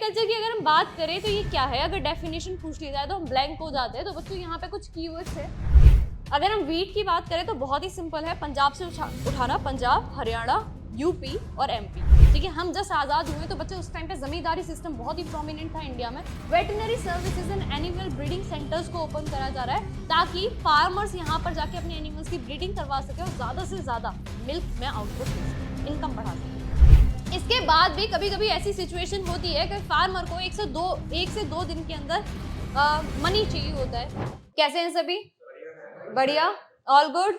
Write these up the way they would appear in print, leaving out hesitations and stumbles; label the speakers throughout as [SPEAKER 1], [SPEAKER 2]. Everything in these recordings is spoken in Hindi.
[SPEAKER 1] एग्रीकल्चर की अगर हम बात करें तो ये क्या है, अगर डेफिनेशन पूछ ली जाए तो हम ब्लैंक हो जाते हैं। तो बच्चों यहाँ पे कुछ कीवर्ड्स है। अगर हम वीट की बात करें तो बहुत ही सिंपल है, पंजाब से उठाना, पंजाब, हरियाणा, यूपी और एमपी। ठीक है, हम जस्ट आजाद हुए तो बच्चे उस टाइम पे जमींदारी सिस्टम बहुत ही प्रोमिनेंट था इंडिया में। Veterinary services and animal breeding centres को ओपन करा जा रहा है ताकि फार्मर्स यहाँ पर जाके अपने एनिमल्स की ब्रीडिंग करवा सके और ज्यादा से ज्यादा मिल्क में आउटपुट दे सके, इनकम बढ़ा सके। इसके बाद भी कभी कभी ऐसी सिचुएशन होती है कि फार्मर को एक से दो दिन के अंदर मनी चाहिए होता है। कैसे हैं सभी? बढ़िया, ऑल गुड,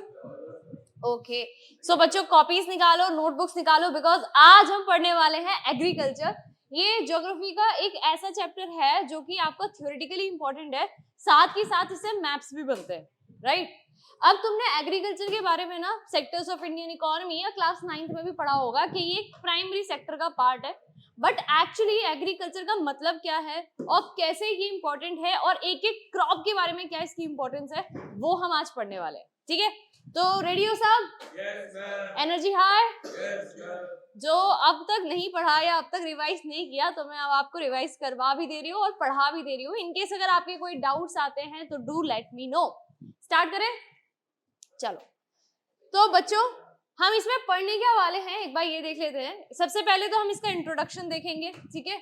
[SPEAKER 1] ओके। सो बच्चों कॉपीज निकालो, नोटबुक्स निकालो, बिकॉज आज हम पढ़ने वाले हैं एग्रीकल्चर। ये ज्योग्राफी का एक ऐसा चैप्टर है जो कि आपका थ्योरेटिकली इंपॉर्टेंट है, साथ ही साथ इससे मैप्स भी बनते हैं, राइट? अब तुमने एग्रीकल्चर के बारे में ना सेक्टर्स ऑफ इंडियन इकोनॉमी या क्लास 9th में भी पढ़ा होगा कि ये एक प्राइमरी सेक्टर का पार्ट है। बट एक्चुअली एग्रीकल्चर का मतलब क्या है और कैसे ये इंपॉर्टेंट है और एक एक क्रॉप के बारे में क्या इसकी इंपॉर्टेंस है, वो हम आज पढ़ने वाले हैं। ठीक है, तो रेडी हो सब? Energy high? जो अब तक नहीं पढ़ा या अब तक रिवाइज नहीं किया तो मैं अब आपको रिवाइज करवा भी दे रही हूँ और पढ़ा भी दे रही हूँ। इनकेस अगर आपके कोई डाउट्स आते हैं तो do let me know. Start करें? चलो, तो बच्चों हम इसमें पढ़ने क्या वाले हैं एक बार ये देख लेते हैं। सबसे पहले तो हम इसका इंट्रोडक्शन देखेंगे, ठीक है।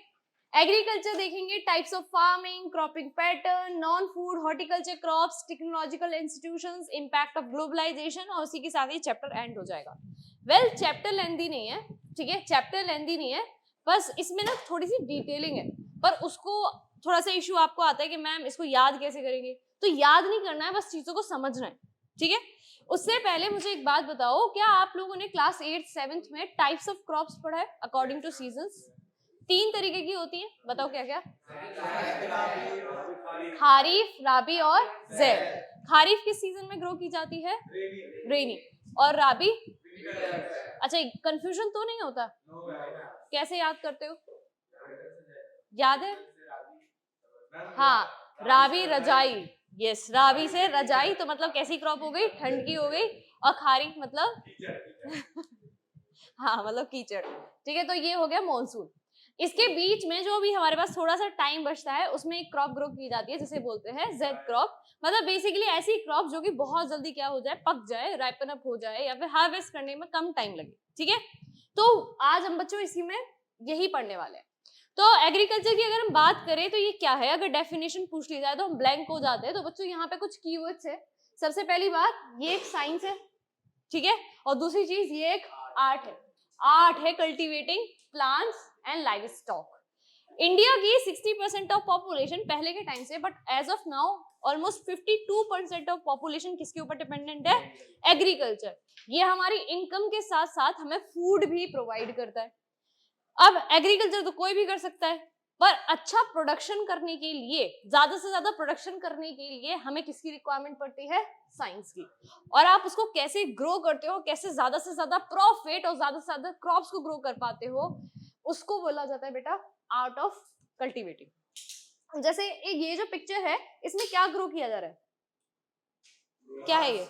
[SPEAKER 1] एग्रीकल्चर देखेंगे, types of farming, cropping pattern, non food horticulture crops, technological institutions, impact of globalisation, और उसी के साथ ही चैप्टर एंड हो जाएगा। वेल चैप्टर लेंथी नहीं है, ठीक है, चैप्टर लेंथी नहीं है, बस इसमें ना थोड़ी सी डिटेलिंग है। पर उसको थोड़ा सा इश्यू आपको आता है कि मैम इसको याद कैसे करेंगे, तो याद नहीं करना है, बस चीजों को समझना है, ठीक है। उससे पहले मुझे एक बात बताओ, क्या आप लोगों ने क्लास 8th 7th में टाइप्स ऑफ क्रॉप्स पढ़ा है अकॉर्डिंग टू सीजन्स? 3 तरीके की होती है, बताओ क्या क्या? खारीफ, राबी और ज़ैद। खारीफ किस सीजन में ग्रो की जाती है? रेनी। और राबी? अच्छा, कंफ्यूजन तो नहीं होता? कैसे याद करते हो? याद है? हाँ, राबी रजाई, यस, राबी से रजाई तो मतलब कैसी क्रॉप हो गई? ठंड की हो गई। और खारीफ मतलब हाँ मतलब कीचड़, ठीक है। तो ये हो गया मॉनसून। इसके बीच में जो भी हमारे पास थोड़ा सा टाइम बचता है उसमें एक क्रॉप ग्रो की जाती है जिसे बोलते हैं जेड क्रॉप। मतलब बेसिकली ऐसी क्रॉप जो कि बहुत जल्दी क्या हो जाए, पक जाए, राइपन अप हो जाए या फिर हार्वेस्ट करने में कम टाइम लगे, ठीक है। तो आज हम बच्चों इसी में यही पढ़ने वाले हैं। तो एग्रीकल्चर की अगर हम बात करें तो ये क्या है, अगर डेफिनेशन पूछ ली जाए तो हम ब्लैंक हो जाते हैं। तो बच्चों यहाँ पे कुछ कीवर्ड्स है। सबसे पहली बात, ये एक साइंस है, ठीक है, और दूसरी चीज ये एक आर्ट है। आर्ट है cultivating plants and livestock. India की 60% ऑफ पॉपुलेशन पहले के टाइम से, but as of now almost 52% of population किसके ऊपर डिपेंडेंट है? एग्रीकल्चर। ये हमारी इनकम के साथ साथ हमें फूड भी प्रोवाइड करता है। अब एग्रीकल्चर तो कोई भी कर सकता है, पर अच्छा प्रोडक्शन करने के लिए, ज्यादा से ज्यादा प्रोडक्शन करने के लिए हमें किसकी रिक्वायरमेंट पड़ती है? साइंस की। और आप उसको कैसे ग्रो करते हो, कैसे ज्यादा से ज्यादा प्रॉफिट और ज्यादा से ज्यादा क्रॉप्स को ग्रो कर पाते हो, उसको बोला जाता है बेटा आर्ट ऑफ कल्टीवेटिंग। जैसे ये जो पिक्चर है, इसमें क्या ग्रो किया जा रहा है? क्या है ये?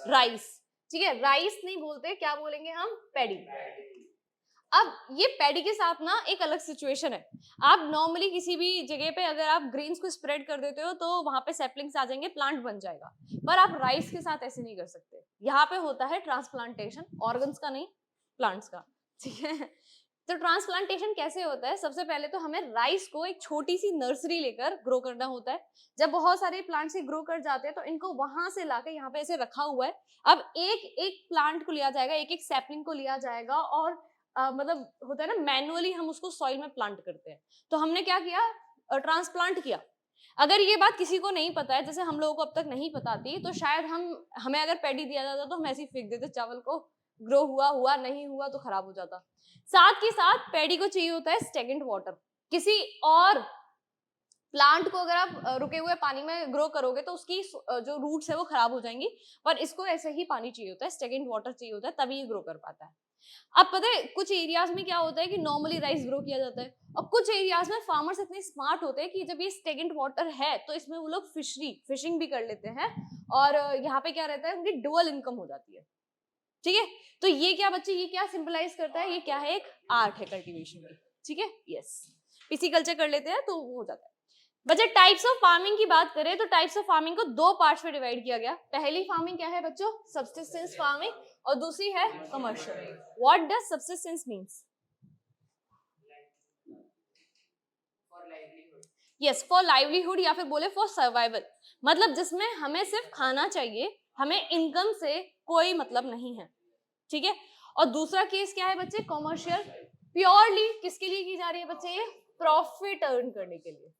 [SPEAKER 1] राइस, ठीक है। राइस नहीं बोलते, क्या बोलेंगे हम? पैडी। अब ये पैडी के साथ ना एक अलग सिचुएशन है। आप नॉर्मली किसी भी जगह पे अगर आप ग्रेन्स को स्प्रेड कर देते हो तो वहां पे सैपलिंग्स आ जाएंगे, प्लांट बन जाएगा। पर आप राइस के साथ ऐसे नहीं कर सकते। यहाँ पे होता है ट्रांसप्लांटेशन, ऑर्गन्स का नहीं, प्लांट्स का, ठीक है। तो ट्रांसप्लांटेशन कैसे होता है? सबसे पहले तो हमें राइस को एक छोटी सी नर्सरी लेकर ग्रो करना होता है। जब बहुत सारे प्लांट्स से ग्रो कर जाते हैं तो इनको वहां से लाकर यहाँ पे ऐसे रखा हुआ है। अब एक एक प्लांट को लिया जाएगा, एक एक सैपलिंग को लिया जाएगा और मतलब होता है ना, मैनुअली हम उसको सॉइल में प्लांट करते हैं। तो हमने क्या किया? ट्रांसप्लांट किया। अगर ये बात किसी को नहीं पता है, जैसे हम लोगों को अब तक नहीं पता थी, तो शायद हमें अगर पैडी दिया जाता तो हम ऐसे ही फेंक देते चावल को, ग्रो हुआ हुआ, नहीं हुआ तो खराब हो जाता। साथ ही साथ पैडी को चाहिए होता है स्टेगनेंट वाटर। किसी और प्लांट को अगर आप रुके हुए पानी में ग्रो करोगे तो उसकी जो रूट्स है वो खराब हो जाएंगी, पर इसको ऐसे ही पानी चाहिए होता है, स्टेगनेंट वाटर चाहिए होता है, तभी ये ग्रो कर पाता है। अब पता है कुछ एरियाज में क्या होता है कि नॉर्मली राइस ग्रो किया जाता है, और कुछ एरियाज में फार्मर्स इतने स्मार्ट होते हैं कि जब ये स्टेगनेंट वाटर है तो इसमें वो लोग फिशिंग भी कर लेते हैं, और यहाँ पे क्या रहता है, उनकी डुअल इनकम हो जाती है, ठीक है। तो ये क्या बच्चे, ये क्या सिंबलाइज करता है? ये क्या है? एक आर्ट है कल्टीवेशन की, ठीक है, यस। पिसीकल्चर कर लेते हैं तो वो हो जाता है। बच्चे टाइप्स ऑफ फार्मिंग की बात करें तो टाइप्स ऑफ फार्मिंग को दो पार्ट्स में डिवाइड किया गया। पहली फार्मिंग क्या है बच्चों, सब्सिस्टेंस फार्मिंग, और दूसरी है commercial. What does subsistence means? Yes, for livelihood या फिर बोले फॉर सर्वाइवल, मतलब जिसमें हमें सिर्फ खाना चाहिए, हमें इनकम से कोई मतलब नहीं है, ठीक है। और दूसरा केस क्या है बच्चे, कॉमर्शियल, प्योरली किसके लिए की जा रही है बच्चे, ये प्रॉफिट अर्न करने के लिए।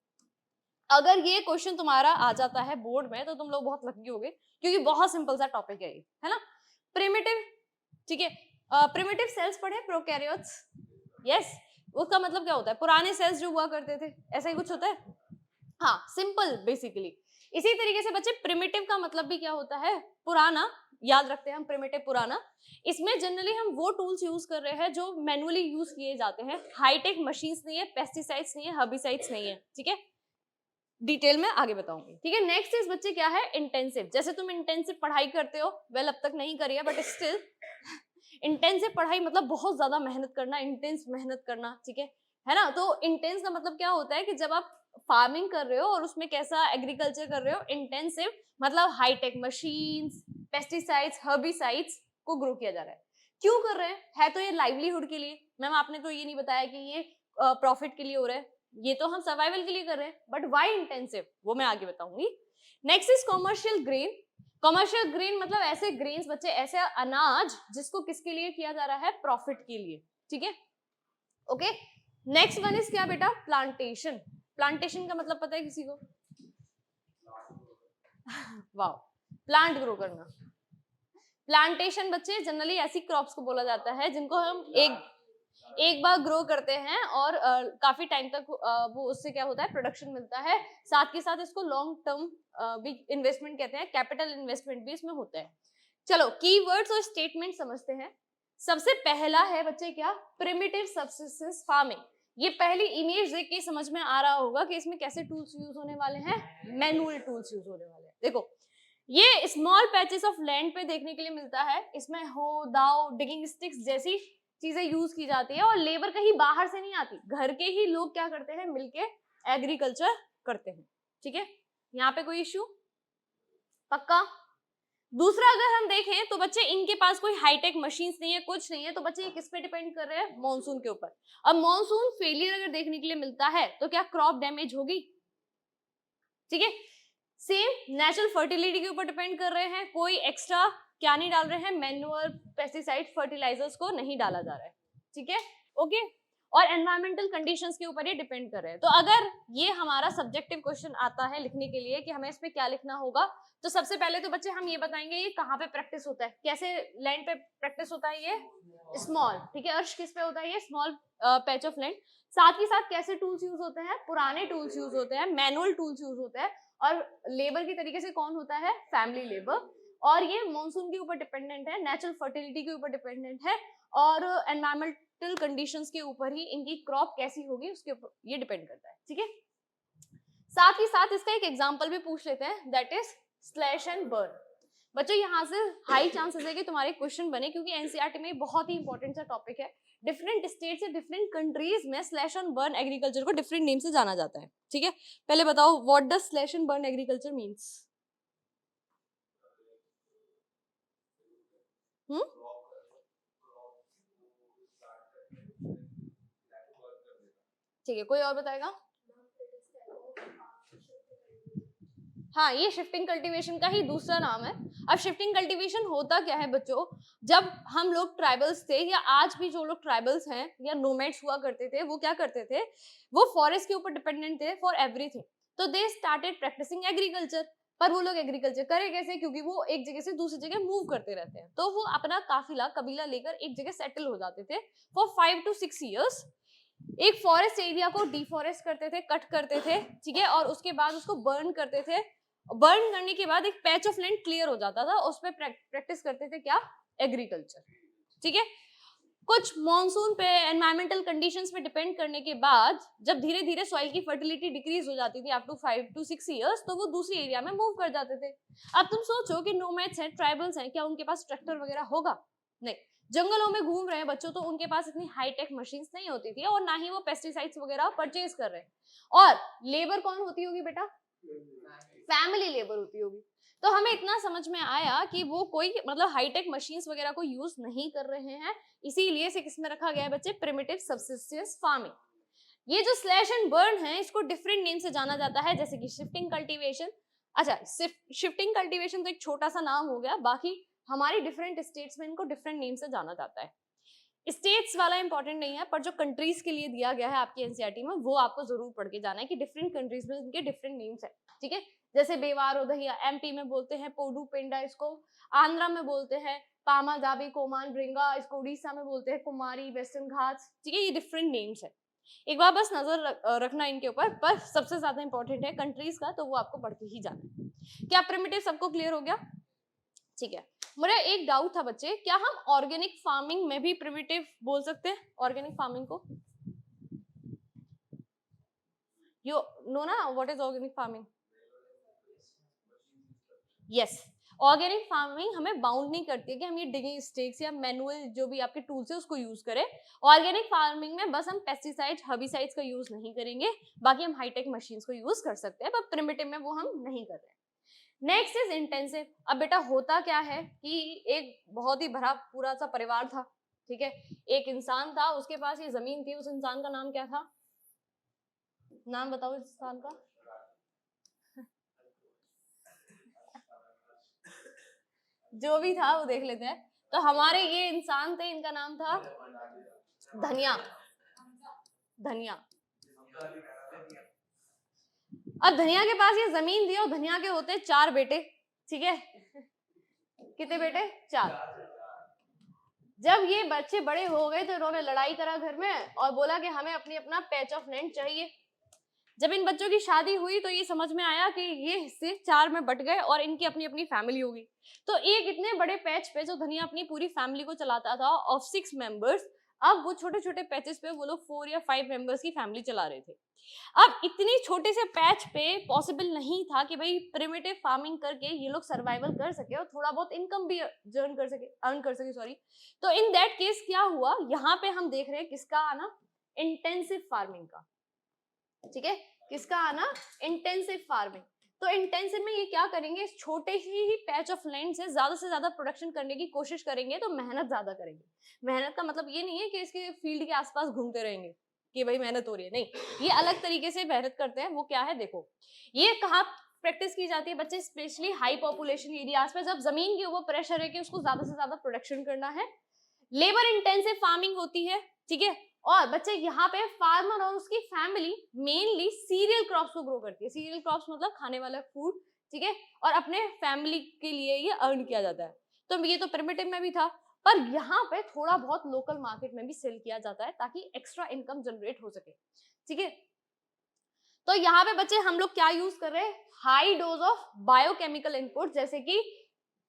[SPEAKER 1] अगर ये क्वेश्चन तुम्हारा आ जाता है बोर्ड में तो तुम लोग बहुत लकी होगे, क्योंकि बहुत सिंपल सा टॉपिक है ये, है ना। प्रिमिटिव, ठीक है, प्रिमिटिव सेल्स पढ़े, प्रोकैरियोट्स, यस, उसका मतलब क्या होता है, पुराने सेल्स जो हुआ करते थे, ऐसा ही कुछ होता है, हाँ, सिंपल बेसिकली। इसी तरीके से बच्चे प्रिमिटिव का मतलब भी क्या होता है, पुराना, याद रखते हैं हम प्रिमिटिव पुराना। इसमें जनरली हम वो टूल्स यूज कर रहे हैं जो मैनुअली यूज किए जाते हैं, हाईटेक मशीन्स नहीं है, पेस्टिसाइड्स नहीं है, हर्बिसाइड्स नहीं है, ठीक है, डिटेल में आगे बताऊंगी, ठीक है। नेक्स्ट इज बच्चे क्या है, इंटेंसिव। जैसे तुम इंटेंसिव पढ़ाई करते हो, वेल अब तक नहीं करी है बट स्टिल इंटेंसिव पढ़ाई मतलब बहुत ज्यादा मेहनत करना, इंटेंस मेहनत करना, ठीक है ना। तो इंटेंस का मतलब क्या होता है कि जब आप फार्मिंग कर रहे हो और उसमें कैसा एग्रीकल्चर कर रहे हो, इंटेंसिव मतलब हाईटेक मशीन्स, पेस्टिसाइड्स, हर्बिसाइड्स को ग्रो किया जा रहा है। क्यों कर रहे हैं, है तो ये लाइवलीहुड के लिए। मैम आपने तो ये नहीं बताया कि ये प्रॉफिट के लिए हो रहा है, ये तो हम सर्वाइवल के लिए कर रहे हैं, बट व्हाई इंटेंसिव, वो मैं आगे बताऊंगी। Next is commercial grain. Commercial grain मतलब ऐसे ग्रेन्स बच्चे, ऐसे अनाज जिसको किसके लिए किया जा रहा है, प्रॉफिट के लिए, ठीक है, ओके। नेक्स्ट वन इज क्या बेटा, प्लांटेशन। प्लांटेशन का मतलब पता है किसी को? वाओ, प्लांट ग्रो करना। प्लांटेशन बच्चे जनरली ऐसी क्रॉप्स को बोला जाता है जिनको हम एक बार ग्रो करते हैं और काफी टाइम तक वो उससे क्या होता है, प्रोडक्शन मिलता है। साथ के साथ इसको लॉन्ग टर्म भी इन्वेस्टमेंट कहते हैं, कैपिटल इन्वेस्टमेंट भी इसमें होता है। चलो कीवर्ड्स और स्टेटमेंट समझते हैं। सबसे पहला है बच्चे क्या, प्रिमिटिव सब्सिस्टेंस फार्मिंग। ये पहली इमेज देख के समझ में आ रहा होगा कि इसमें कैसे टूल्स यूज होने वाले हैं, मैनुअल टूल्स यूज होने वाले हैं। देखो ये स्मॉल पैचेस ऑफ लैंड पे देखने के लिए मिलता है, इसमें हो, दाव, डिगिंग स्टिक्स जैसी चीजें यूज की जाती है, और लेबर कहीं बाहर से नहीं आती, घर के ही लोग क्या करते हैं, मिलके एग्रीकल्चर करते हैं, ठीक है। यहाँ पे कोई इश्यू, पक्का। दूसरा अगर हम देखें तो बच्चे इनके पास कोई हाईटेक मशीन्स नहीं है, कुछ नहीं है, तो बच्चे ये किस पे डिपेंड कर रहे हैं, मॉनसून के ऊपर। अब मॉनसून फेलियर अगर देखने के लिए मिलता है तो क्या क्रॉप डैमेज होगी, ठीक है। सेम नेचुरल फर्टिलिटी के ऊपर डिपेंड कर रहे हैं, कोई एक्स्ट्रा क्या नहीं डाल रहे हैं, मैन्युअल, पेस्टिसाइड, फर्टिलाइजर्स को नहीं डाला जा रहा है, ठीक है, ओके। और एनवायरमेंटल कंडीशंस के ऊपर ये डिपेंड कर रहे हैं। तो अगर ये हमारा सब्जेक्टिव क्वेश्चन आता है लिखने के लिए कि हमें इस पे क्या लिखना होगा, तो सबसे पहले तो बच्चे हम ये बताएंगे ये कहाँ पे प्रैक्टिस होता है, कैसे लैंड पे प्रैक्टिस होता है, ये स्मॉल, ठीक है, अर्श किस पे होता है, ये स्मॉल पैच ऑफ लैंड। साथ ही साथ कैसे टूल्स यूज होते हैं, पुराने टूल्स यूज होते हैं, मैनुअल टूल्स यूज होते हैं, और लेबर की तरीके से कौन होता है, फैमिली लेबर। और ये मॉनसून के ऊपर डिपेंडेंट है, नेचुरल फर्टिलिटी के ऊपर डिपेंडेंट है, और एनवायरमेंटल कंडीशंस के ऊपर ही इनकी क्रॉप कैसी होगी उसके ऊपर ये डिपेंड करता है, ठीक है। साथ ही साथ इसका एक एग्जांपल भी पूछ लेते हैं, that is slash and burn. बच्चों यहाँ से हाई चांसेस है कि तुम्हारे क्वेश्चन बने, क्योंकि एनसीईआरटी में बहुत ही इंपॉर्टेंट सा टॉपिक है। डिफरेंट स्टेट से डिफरेंट कंट्रीज में स्लैश एंड बर्न एग्रीकल्चर को डिफरेंट नेम से जाना जाता है, ठीक है। पहले बताओ what does slash and burn agriculture means? ठीक है, कोई और बताएगा? हाँ, ये शिफ्टिंग कल्टीवेशन का ही दूसरा नाम है। अब शिफ्टिंग कल्टीवेशन होता क्या है बच्चों, जब हम लोग ट्राइबल्स थे, या आज भी जो लोग ट्राइबल्स हैं या नोमैड्स हुआ करते थे, वो क्या करते थे, वो फॉरेस्ट के ऊपर डिपेंडेंट थे फॉर एवरीथिंग। तो दे स्टार्टेड प्रैक्टिसिंग एग्रीकल्चर। पर वो लोग एग्रीकल्चर करे कैसे, क्योंकि वो एक जगह से दूसरी जगह मूव करते रहते हैं, तो वो अपना काफिला कबीला लेकर एक जगह सेटल हो जाते थे फॉर 5 to 6 years। एक फॉरेस्ट एरिया को डिफॉरेस्ट करते थे, कट करते थे, ठीक है, और उसके बाद उसको बर्न करते थे। बर्न करने के बाद एक पैच ऑफ लैंड क्लियर हो जाता था, उस पर प्रैक्टिस करते थे क्या, एग्रीकल्चर, ठीक है। कुछ मॉनसून पे, एनवायरमेंटल कंडीशंस पे डिपेंड करने के बाद जब धीरे धीरे सॉइल की फर्टिलिटी डिक्रीज हो जाती थी आफ्टर 5 to 6 years, तो वो दूसरी एरिया में मूव कर जाते थे। अब तुम सोचो कि नोमैड्स हैं, ट्राइबल्स हैं, क्या उनके पास ट्रैक्टर वगैरह होगा? नहीं। जंगलों में घूम रहे हैं बच्चों, तो उनके पास इतनी हाईटेक मशीन्स नहीं होती थी और ना ही वो पेस्टिसाइड्स वगैरह परचेज कर रहे हैं। और लेबर कौन होती होगी बेटा? फैमिली लेबर होती होगी। तो हमें इतना समझ में आया कि वो कोई मतलब हाईटेक मशीन्स वगैरह को यूज नहीं कर रहे हैं, इसीलिए इसे किसमें रखा गया है बच्चे? Primitive subsistence farming. ये जो स्लैश एंड बर्न है, इसको डिफरेंट नेम से जाना जाता है, जैसे कि शिफ्टिंग कल्टीवेशन। अच्छा, शिफ्टिंग कल्टीवेशन तो एक छोटा सा नाम हो गया, बाकी हमारी डिफरेंट स्टेट्स में इनको डिफरेंट नेम से जाना जाता है। स्टेट्स वाला इंपॉर्टेंट नहीं है, पर जो कंट्रीज के लिए दिया गया है आपकी एनसीईआरटी में, वो आपको जरूर पढ़ के जाना है कि डिफरेंट कंट्रीज में इनके डिफरेंट नेम्स है। ठीक है, जैसे बेवार उदहिया एमपी में बोलते हैं, पोडू पेंडा इसको, आंध्रा में बोलते हैं पामा दाबी कोमान ब्रिंगा, इसको उड़ीसा में बोलते हैं कुमारी वेस्टर्न घाट्स। ठीक है, ये डिफरेंट नेम्स है, एक बार बस नजर रखना इनके ऊपर। पर सबसे ज्यादा इंपॉर्टेंट है कंट्रीज का, तो वो आपको पढ़ के ही जाना है। क्या प्रिमिटिव सबको क्लियर हो गया? ठीक है, मेरा एक डाउट था बच्चे, क्या हम ऑर्गेनिक फार्मिंग में भी प्रिमिटिव बोल सकते हैं? ऑर्गेनिक फार्मिंग को यू नो ना what is organic farming? Yes, organic farming हमें बाउंड नहीं करती है कि हम ये डिगिंग स्टेक्स या मैनुअल जो भी आपके टूल्स है उसको यूज करें। ऑर्गेनिक फार्मिंग में बस हम पेस्टिसाइड्स हर्बिसाइड्स का यूज नहीं करेंगे, बाकी हम हाईटेक मशीन्स को यूज कर सकते हैं, पर प्रिमिटिव में वो हम नहीं कर रहे हैं। Next is intensive. अब बेटा होता क्या है कि एक बहुत ही भरा पूरा सा परिवार था, ठीक है, एक इंसान था, उसके पास ये जमीन थी, उस इंसान का नाम क्या था? नाम बताओ इस इंसान का। जो भी था वो देख लेते हैं। तो हमारे ये इंसान थे, इनका नाम था धनिया। धनिया। अब धनिया के पास ये जमीन थी और धनिया के होते 4 बेटे। ठीक है, कितने बेटे? 4। जब ये बच्चे बड़े हो गए तो इन्होंने लड़ाई करा घर में और बोला कि हमें अपनी अपना पैच ऑफ लैंड चाहिए। जब इन बच्चों की शादी हुई तो ये समझ में आया कि ये हिस्से 4 में बट गए और इनकी अपनी अपनी फैमिली होगी। तो एक इतने बड़े पैच पे जो धनिया अपनी पूरी फैमिली को चलाता था ऑफ 6 मेंबर्स, अब वो छोटे छोटे पैचेस पे वो लोग 4 या 5 मेंबर्स की फैमिली चला रहे थे। अब इतनी छोटे से पैच पे पॉसिबल नहीं था कि भाई प्रिमिटिव फार्मिंग करके ये लोग सर्वाइवल कर सके और थोड़ा बहुत इनकम भी अर्न कर सके सॉरी। तो इन दैट केस क्या हुआ, यहाँ पे हम देख रहे हैं किसका आना? इंटेंसिव फार्मिंग का। ठीक है, किसका आना? Intensive farming. तो इंटेंसिव में ये क्या करेंगे, इस छोटे ही पैच ऑफ लैंड से ज्यादा प्रोडक्शन करने की कोशिश करेंगे, तो मेहनत ज्यादा करेंगे। मेहनत का मतलब ये नहीं है कि इसके फील्ड के आसपास घूमते रहेंगे कि भाई मेहनत हो रही है, नहीं, ये अलग तरीके से मेहनत करते हैं। वो क्या है देखो, ये कहाँ प्रैक्टिस की जाती है बच्चे? स्पेशली हाई पॉपुलेशन एरियाज पे, जब जमीन के ऊपर प्रेशर है कि उसको ज्यादा से ज्यादा प्रोडक्शन करना है, लेबर इंटेंसिव फार्मिंग होती है। ठीक है, और बच्चे यहाँ पे फार्मर और उसकी फैमिली मेनली सीरियल क्रॉप्स को ग्रो करती है। सीरियल क्रॉप्स मतलब खाने वाला फूड। ठीक है, और अपने फैमिली के लिए ये अर्न किया जाता है। तो ये तो प्रिमिटिव में भी था, पर यहाँ पे थोड़ा बहुत लोकल मार्केट में भी सेल किया जाता है ताकि एक्स्ट्रा इनकम जनरेट हो सके। ठीक है, तो यहाँ पे बच्चे हम लोग क्या यूज कर रहे हैं? High dose of biochemical input, जैसे कि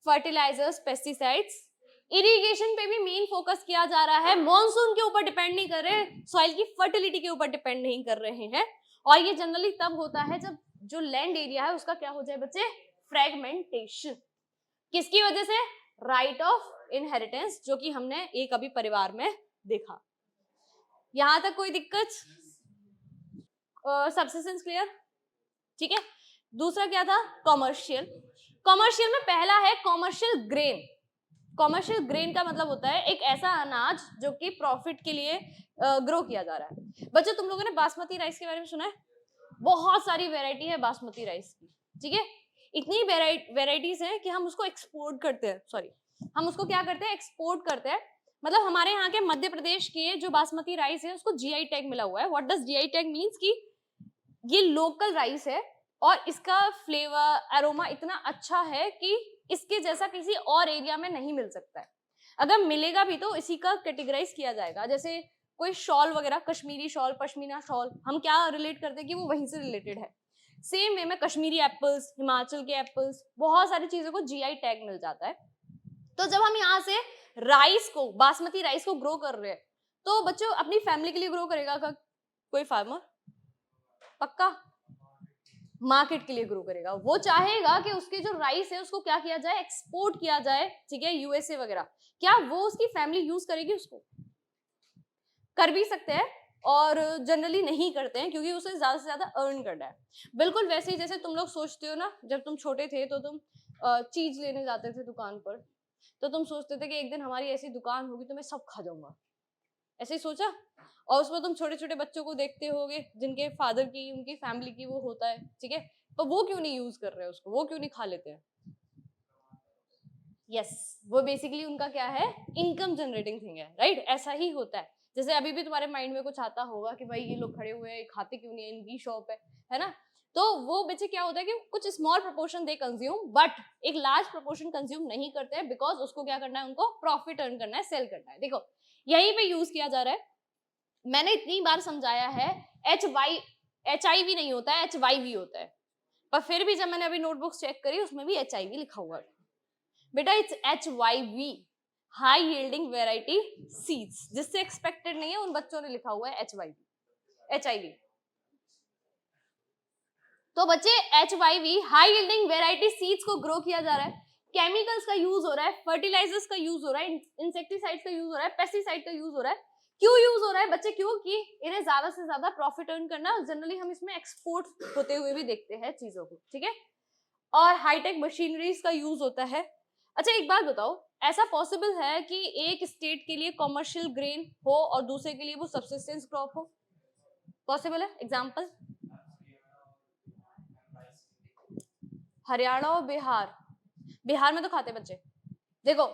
[SPEAKER 1] फर्टिलाइजर्स, पेस्टिसाइड्स। इरिगेशन पे भी मेन फोकस किया जा रहा है, मॉनसून के ऊपर डिपेंड नहीं कर रहे, सॉइल की फर्टिलिटी के ऊपर डिपेंड नहीं कर रहे हैं। और ये जनरली तब होता है जब जो लैंड एरिया है उसका क्या हो जाए बच्चे? फ्रेगमेंटेशन। किसकी वजह से? राइट ऑफ इनहेरिटेंस, जो कि हमने एक अभी परिवार में देखा। यहां तक कोई दिक्कत? Subsistence clear? ठीक है, दूसरा क्या था? कॉमर्शियल। कॉमर्शियल में पहला है कॉमर्शियल ग्रेन। कॉमर्शियल ग्रेन का मतलब होता है एक ऐसा अनाज जो कि प्रॉफिट के लिए ग्रो किया जा रहा है। बच्चों तुम लोगों ने बासमती राइस के बारे में सुना है? बहुत सारी वैरायटी है बासमती राइस की। ठीक है, इतनी वेराइटीज है कि हम उसको एक्सपोर्ट करते हैं, सॉरी हम उसको क्या करते हैं? एक्सपोर्ट करते हैं। मतलब हमारे यहाँ के मध्य प्रदेश के जो बासमती राइस है उसको जीआई टैग मिला हुआ है। What does GI tag means? कि ये लोकल राइस है और इसका फ्लेवर एरोमा इतना अच्छा है कि इसके जैसा किसी और एरिया में नहीं मिल सकता है। अगर मिलेगा भी तो इसी का कैटेगराइज किया जाएगा। जैसे कोई शॉल वगैरह, कश्मीरी शॉल, पश्मीना शॉल, हम क्या रिलेट करते हैं कि वो वहीं से रिलेटेड है। सेम वे में कश्मीरी एप्पल्स, हिमाचल के एप्पल्स, बहुत सारी चीजों को जीआई टैग मिल जाता है। तो जब हम यहाँ से राइस को, बासमती राइस को ग्रो कर रहे हैं, तो बच्चों अपनी फैमिली के लिए ग्रो करेगा कोई फार्मर? पक्का? मार्केट के लिए ग्रो करेगा। वो चाहेगा कि उसके जो राइस है उसको क्या किया जाए, एक्सपोर्ट किया जाए, ठीक है, यूएसए वगैरह। क्या वो उसकी फैमिली यूज करेगी उसको? कर भी सकते हैं और जनरली नहीं करते हैं क्योंकि उसे ज्यादा से ज्यादा अर्न करना है। बिल्कुल वैसे ही जैसे तुम लोग सोचते हो ना, जब तुम छोटे थे तो तुम चीज लेने जाते थे दुकान पर, तो तुम सोचते थे कि एक दिन हमारी ऐसी दुकान होगी तो मैं सब खा जाऊंगा, ऐसे ही सोचा। और उसमें तुम छोटे छोटे बच्चों को देखते होगे जिनके फादर की, उनकी फैमिली की वो होता है, ठीक है, तो वो क्यों नहीं यूज कर रहे हैं उसको, वो क्यों नहीं खा लेते हैं? यस, वो बेसिकली उनका क्या है, इनकम जनरेटिंग थिंग है, राइट? ऐसा ही होता है। जैसे अभी भी तुम्हारे माइंड में कुछ आता होगा कि भाई ये लोग खड़े हुए हैं, खाते क्यों नहीं है, इनकी शॉप है ना? तो वो बच्चे क्या होता है कि कुछ small proportion they consume, but एक लार्ज प्रोपोर्शन कंज्यूम नहीं करते हैं, बिकॉज उसको क्या करना है, उनको प्रॉफिट अर्न करना है, सेल करना है। देखो यहीं पे यूज किया जा रहा है, मैंने इतनी बार समझाया है, HIV नहीं होता है, HYV होता है, पर फिर भी जब मैंने अभी नोटबुक्स चेक करी उसमें भी HIV लिखा हुआ है बेटा, it's HYV, high yielding variety seeds, जिससे एक्सपेक्टेड नहीं है उन बच्चों ने लिखा हुआ है HIV। तो बच्चे HYV high yielding variety seeds को ग्रो किया जा रहा है, केमिकल्स का यूज हो रहा है, फर्टिलाइजर्स का यूज हो रहा है, इंसेक्टिसाइड का यूज हो रहा है, पेस्टिसाइड का यूज हो रहा है। क्यों यूज हो रहा है बच्चे? क्योंकि इन्हें ज्यादा से ज्यादा प्रॉफिट अर्न करना, जनरली हम इसमें एक्सपोर्ट होते हुए भी देखते हैं चीजों को, ठीक है। और हाईटेक मशीनरीज का यूज होता है। अच्छा एक बात बताओ, ऐसा पॉसिबल है कि एक स्टेट के लिए कॉमर्शियल ग्रेन हो और दूसरे के लिए वो सब्सिस्टेंस क्रॉप हो? पॉसिबल है? एग्जांपल, हरियाणा और बिहार। बिहार में तो खाते बच्चे, देखो,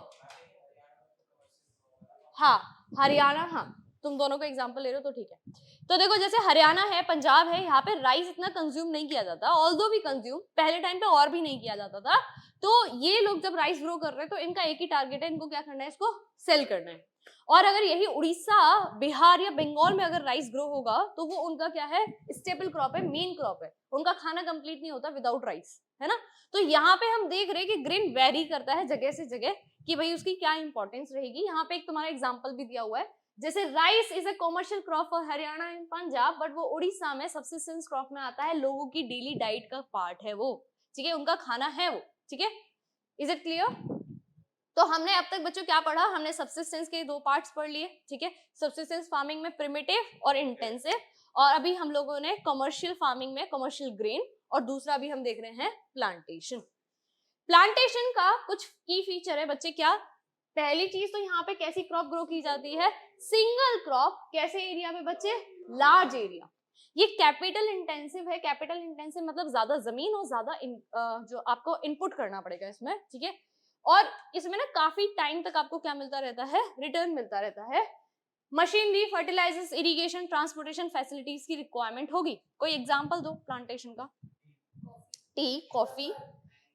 [SPEAKER 1] हाँ हरियाणा, हाँ तुम दोनों को एग्जांपल ले रहे हो तो ठीक है। तो देखो जैसे हरियाणा है, पंजाब है, यहाँ पे राइस इतना कंज्यूम नहीं किया जाता, ऑल्दो भी कंज्यूम पहले टाइम पे और भी नहीं किया जाता था। तो ये लोग जब राइस ग्रो कर रहे हैं तो इनका एक ही टारगेट है, इनको क्या करना है, इसको सेल करना है। और अगर यही उड़ीसा, बिहार या बंगाल में अगर राइस ग्रो होगा तो वो उनका क्या है, स्टेपल क्रॉप है, मेन क्रॉप है, उनका खाना कंप्लीट नहीं होता विदाउट राइस, है ना। तो यहाँ पे हम देख रहे हैं कि ग्रेन वेरी करता है जगह से जगह कि भाई उसकी क्या इंपॉर्टेंस रहेगी। यहाँ पे एक तुम्हारा एग्जांपल भी दिया हुआ है, जैसे rice is a commercial crop for Haryana and Punjab, but वो उड़ीसा में सब्सिस्टेंस क्रॉप में आता है, लोगों की डेली डाइट का पार्ट है वो, ठीक है, उनका खाना है वो, ठीक है। Is it clear? तो हमने अब तक बच्चों क्या पढ़ा, हमने सब्सिस्टेंस के दो पार्ट्स पढ़ लिए, ठीक है, सब्सिस्टेंस फार्मिंग में प्रिमिटिव और इंटेंसिव, और अभी हम लोगों ने कमर्शियल फार्मिंग में कमर्शियल ग्रेन, और दूसरा भी हम देख रहे हैं प्लांटेशन। प्लांटेशन का कुछ की फीचर है बच्चे, क्या? पहली चीज तो यहाँ पे कैसी क्रॉप ग्रो की जाती है, सिंगल क्रॉप, कैसे एरिया में बच्चे, लार्ज एरिया। ये कैपिटल इंटेंसिव है, कैपिटल इंटेंसिव मतलब ज्यादा जमीन और ज्यादा जो आपको इनपुट करना पड़ेगा इसमें, ठीक है। और इसमें ना काफी टाइम तक आपको क्या मिलता रहता है, रिटर्न मिलता रहता है। Machinery, fertilisers, irrigation, transportation facilities की रिक्वायरमेंट होगी। कोई एग्जांपल दो प्लांटेशन का। टी, कॉफी,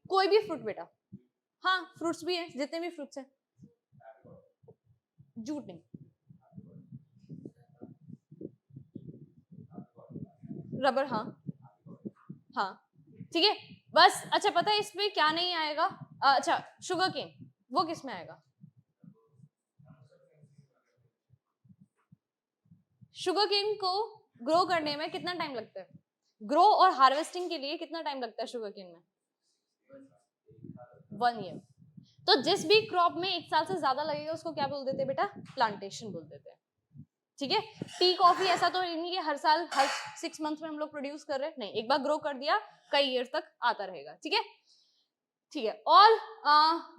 [SPEAKER 1] कोई भी फ्रूट बेटा, हाँ फ्रूट्स भी हैं, जितने भी फ्रूट्स हैं, जूट नहीं, रबर, हाँ हाँ ठीक है बस। अच्छा पता है इसमें क्या नहीं आएगा, अच्छा शुगर केन, वो किस में आएगा? शुगर केन को ग्रो करने में कितना टाइम लगता है, ग्रो और हार्वेस्टिंग के लिए कितना टाइम लगता है शुगर केन में? 1 ईयर। तो जिस भी क्रॉप में 1 साल से ज्यादा लगेगा उसको क्या बोल देते हैं बेटा, प्लांटेशन बोल देते हैं, ठीक है। टी, कॉफी ऐसा तो नहीं है हर साल, हर 6 मंथ में हम लोग प्रोड्यूस कर रहे हैं, नहीं, एक बार ग्रो कर दिया कई ईयर तक आता रहेगा, ठीक है, ठीक है। All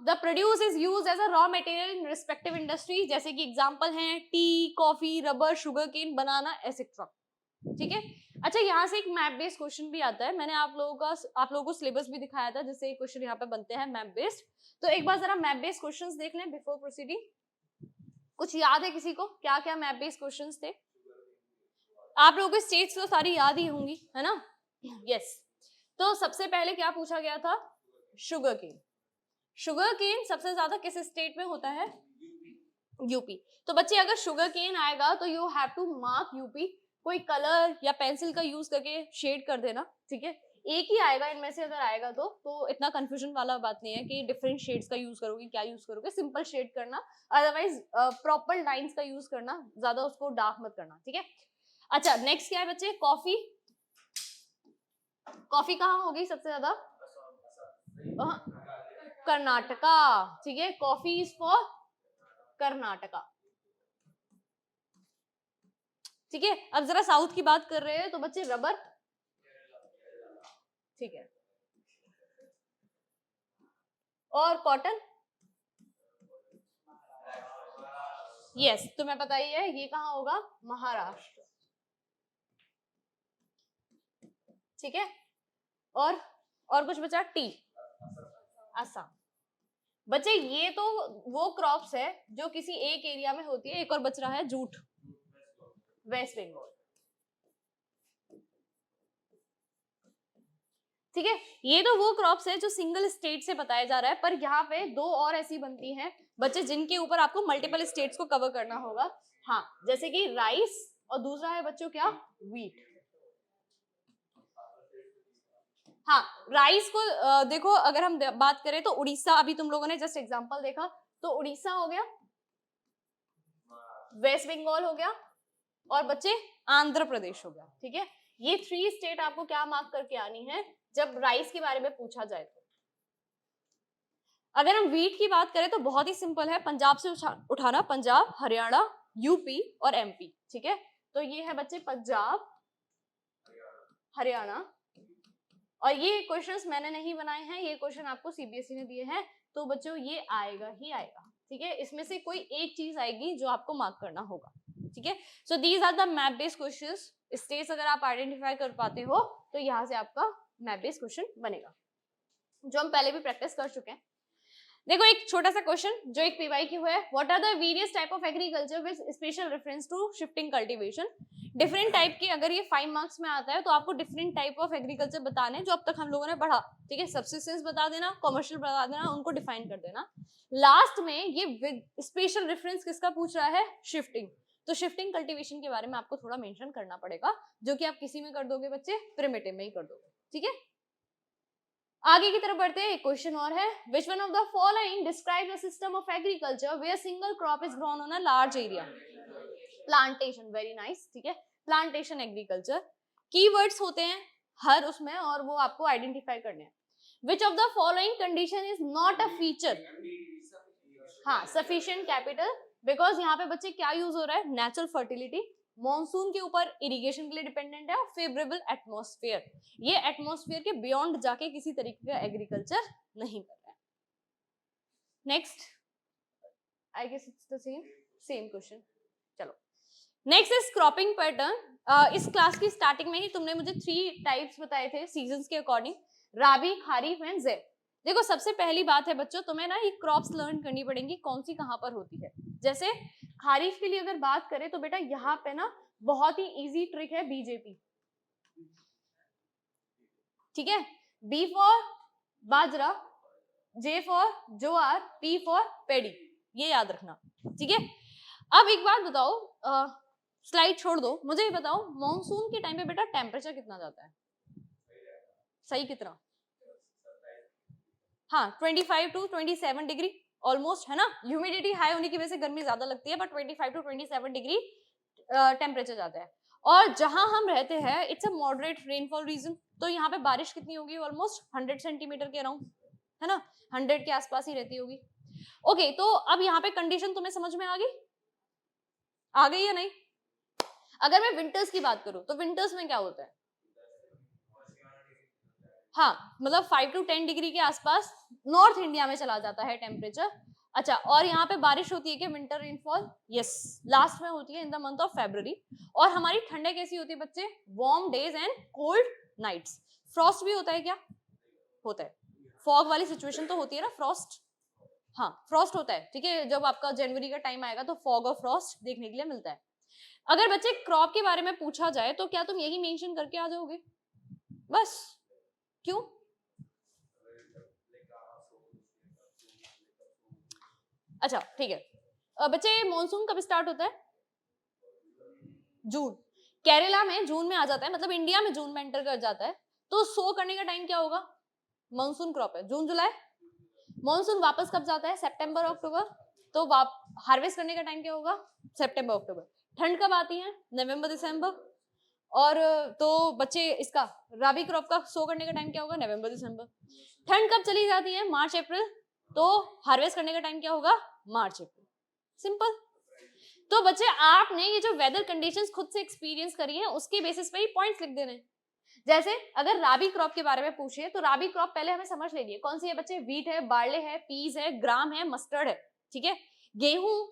[SPEAKER 1] the produce is used as a raw material in respective industry, जैसे कि एग्जांपल हैं tea, coffee, rubber, sugar cane, banana, etcetera, ठीक है। अच्छा यहाँ से एक मैप बेस्ड क्वेश्चन भी आता है, मैंने आप लोगों को सिलेबस भी दिखाया था जिससे क्वेश्चन यहाँ पे बनते हैं मैप बेस्ड। तो एक बार जरा मैप बेस्ड क्वेश्चंस देख लें बिफोर प्रोसीडिंग। कुछ याद है किसी को, क्या क्या मैप बेस्ड क्वेश्चंस थे? आप लोगों को स्टेट्स तो सारी याद ही होंगी, है ना? यस। तो सबसे पहले क्या पूछा गया था, शुगर केन। शुगर केन सबसे ज्यादा किस स्टेट में होता है? यूपी। तो बच्चे अगर शुगर केन आएगा तो you have to mark UP, कोई कलर या पेंसिल का यूज करके शेड कर देना, ठीक है। एक ही आएगा इनमें से अगर आएगा तो इतना कंफ्यूजन वाला बात नहीं है कि डिफरेंट शेड्स का यूज करोगे, क्या यूज करोगे, सिंपल शेड करना, अदरवाइज प्रॉपर लाइंस का यूज करना, ज्यादा उसको डार्क मत करना, ठीक है। अच्छा नेक्स्ट क्या है बच्चे, कॉफी। कॉफी कहाँ होगी सबसे ज्यादा? कर्नाटका, ठीक है, कॉफी इज फॉर कर्नाटका, ठीक है। अब जरा साउथ की बात कर रहे हैं तो बच्चे रबर, ठीक है, और कॉटन, यस, तुम्हें पता ही है ये कहाँ होगा, महाराष्ट्र, ठीक है। और कुछ बचा, टी, असम। बच्चे ये तो वो क्रॉप्स है जो किसी एक एरिया में होती है। एक और बच रहा है जूट, वेस्ट बंगाल, ठीक है। ये तो वो क्रॉप्स है जो सिंगल स्टेट से बताया जा रहा है, पर यहाँ पे दो और ऐसी बनती हैं बच्चे जिनके ऊपर आपको मल्टीपल स्टेट्स को कवर करना होगा। हाँ, जैसे कि राइस, और दूसरा है बच्चों क्या, व्हीट। हाँ, राइस को देखो, अगर हम बात करें तो उड़ीसा, अभी तुम लोगों ने जस्ट एग्जांपल देखा, तो उड़ीसा हो गया, वेस्ट बंगाल हो गया, और बच्चे आंध्र प्रदेश हो गया, ठीक है। ये 3 स्टेट आपको क्या मार्क करके आनी है जब राइस के बारे में पूछा जाए तो। अगर हम व्हीट की बात करें तो बहुत ही सिंपल है, पंजाब से उठाना, पंजाब, हरियाणा, यूपी और एमपी, ठीक है। तो ये है बच्चे पंजाब, हरियाणा, और ये क्वेश्चंस मैंने नहीं बनाए हैं, ये क्वेश्चन आपको सीबीएसई ने दिए हैं, तो बच्चों ये आएगा ही आएगा, ठीक है। इसमें से कोई एक चीज आएगी जो आपको मार्क करना होगा, ठीक है। So these are the map based questions. States अगर आप आइडेंटिफाई कर पाते हो तो यहाँ से आपका मैप बेस्ड क्वेश्चन बनेगा, जो हम पहले भी प्रैक्टिस कर चुके हैं। देखो एक छोटा सा क्वेश्चन जो एक पीवाईक्यू है, what are the various type of agriculture with special reference to shifting cultivation. Different type के, अगर ये 5 मार्क्स में आता है तो आपको डिफरेंट टाइप ऑफ एग्रीकल्चर बताने जो अब तक हम लोगों ने पढ़ा, ठीक है। सब्सिस्टेंस बता देना, कमर्शियल बता देना, उनको डिफाइन कर देना। लास्ट में ये विद स्पेशल रेफरेंस किसका पूछ रहा है, शिफ्टिंग। तो शिफ्टिंग कल्टीवेशन के बारे में आपको थोड़ा मेंशन करना पड़ेगा, जो कि आप किसी में कर दोगे बच्चे, प्रिमिटिव में ही कर दोगे, ठीक है। आगे की तरफ बढ़ते हैं, एक क्वेश्चन और है, which one of the following describes a system of agriculture where single crop is grown on a large area? Plantation, very nice, ठीक है, प्लांटेशन एग्रीकल्चर। कीवर्ड्स होते हैं हर उसमें और वो आपको आइडेंटिफाई करने हैं। which of the following condition is not a feature? हाँ, sufficient capital, बिकॉज यहाँ पे बच्चे क्या यूज हो रहा है, नेचुरल फर्टिलिटी, मॉनसून के ऊपर इरिगेशन के लिए डिपेंडेंट है, और फेवरेबल एटमॉस्फेयर, ये एटमॉस्फेयर के बियॉन्ड जाके किसी तरीके का एग्रीकल्चर नहीं कर रहा है। Next, I guess it's the same question. चलो, नेक्स्ट इज क्रॉपिंग पैटर्न। इस क्लास की स्टार्टिंग में ही तुमने मुझे 3 टाइप्स बताए थे सीजन्स के अकॉर्डिंग, राबी, खारीफ एंड ज़ैद। देखो सबसे पहली बात है बच्चों, तुम्हें ना ये क्रॉप्स लर्न करनी पड़ेंगी कौन सी कहाँ पर होती है। जैसे खारीफ के लिए अगर बात करें तो बेटा यहाँ पे ना बहुत ही इजी ट्रिक है, बीजेपी, ठीक है। B for bajra, J for jowar, P for paddy, ये याद रखना, ठीक है। अब एक बात बताओ, स्लाइड छोड़ दो, मुझे ये बताओ मॉनसून के टाइम पे बेटा टेम्परेचर कितना जाता है, सही कितना? हाँ, 25 to 27 डिग्री ऑलमोस्ट, है ना। ह्यूमिडिटी हाई होने की वजह से गर्मी ज्यादा लगती है, बट 25 to 27 डिग्री टेम्परेचर जाता है। और जहां हम रहते हैं it's a moderate rainfall reason, तो यहाँ पे बारिश कितनी होगी, ऑलमोस्ट 100 सेंटीमीटर के अराउंड, है ना, 100 के आसपास ही रहती होगी। ओके, तो अब यहाँ पे कंडीशन तुम्हें समझ में आ गई या नहीं? अगर मैं विंटर्स की बात करूं तो विंटर्स में क्या होता है, हाँ, मतलब 5 to 10 डिग्री के आसपास नॉर्थ इंडिया में चला जाता है टेम्परेचर। अच्छा, और यहाँ पे बारिश होती है कि विंटर रेनफॉल, यस, लास्ट में होती है in the month of February. और हमारी ठंडे कैसी होती है बच्चे, warm days and cold nights. Frost भी होता है क्या, होता है, फॉग वाली सिचुएशन तो होती है ना, फ्रॉस्ट, हाँ फ्रॉस्ट होता है, ठीक है। जब आपका जनवरी का टाइम आएगा तो फॉग और फ्रॉस्ट देखने के लिए मिलता है। अगर बच्चे क्रॉप के बारे में पूछा जाए तो क्या तुम यही मेंशन करके आ जाओगे बस? क्यों? अच्छा ठीक है, बच्चे मॉनसून कब स्टार्ट होता है, जून, केरला में जून में आ जाता है, मतलब इंडिया में जून में एंटर कर जाता है। तो सो करने का टाइम क्या होगा, मॉनसून क्रॉप है जून जुलाई। मॉनसून वापस कब जाता है, सितंबर अक्टूबर। तो हार्वेस्ट करने का टाइम क्या होगा, सितंबर अक्टूबर। ठंड कब आती है, नवंबर दिसंबर। और तो बच्चे इसका राबी क्रॉप का सो करने का टाइम क्या होगा? नवंबर दिसंबर। ठंड कब चली जाती है? मार्च अप्रैल। तो हार्वेस्ट करने का टाइम क्या होगा? मार्च अप्रैल। सिंपल। तो बच्चे आपने ये जो वेदर कंडीशंस खुद से एक्सपीरियंस करी है उसके बेसिस पे ही पॉइंट्स लिख देने। जैसे अगर राबी क्रॉप के बारे में पूछिए तो राबी क्रॉप पहले हमें समझ लेनी है कौन सी है बच्चे। व्हीट है, बार्ले है, पीस है, ग्राम है, मस्टर्ड है। ठीक है। गेहूं,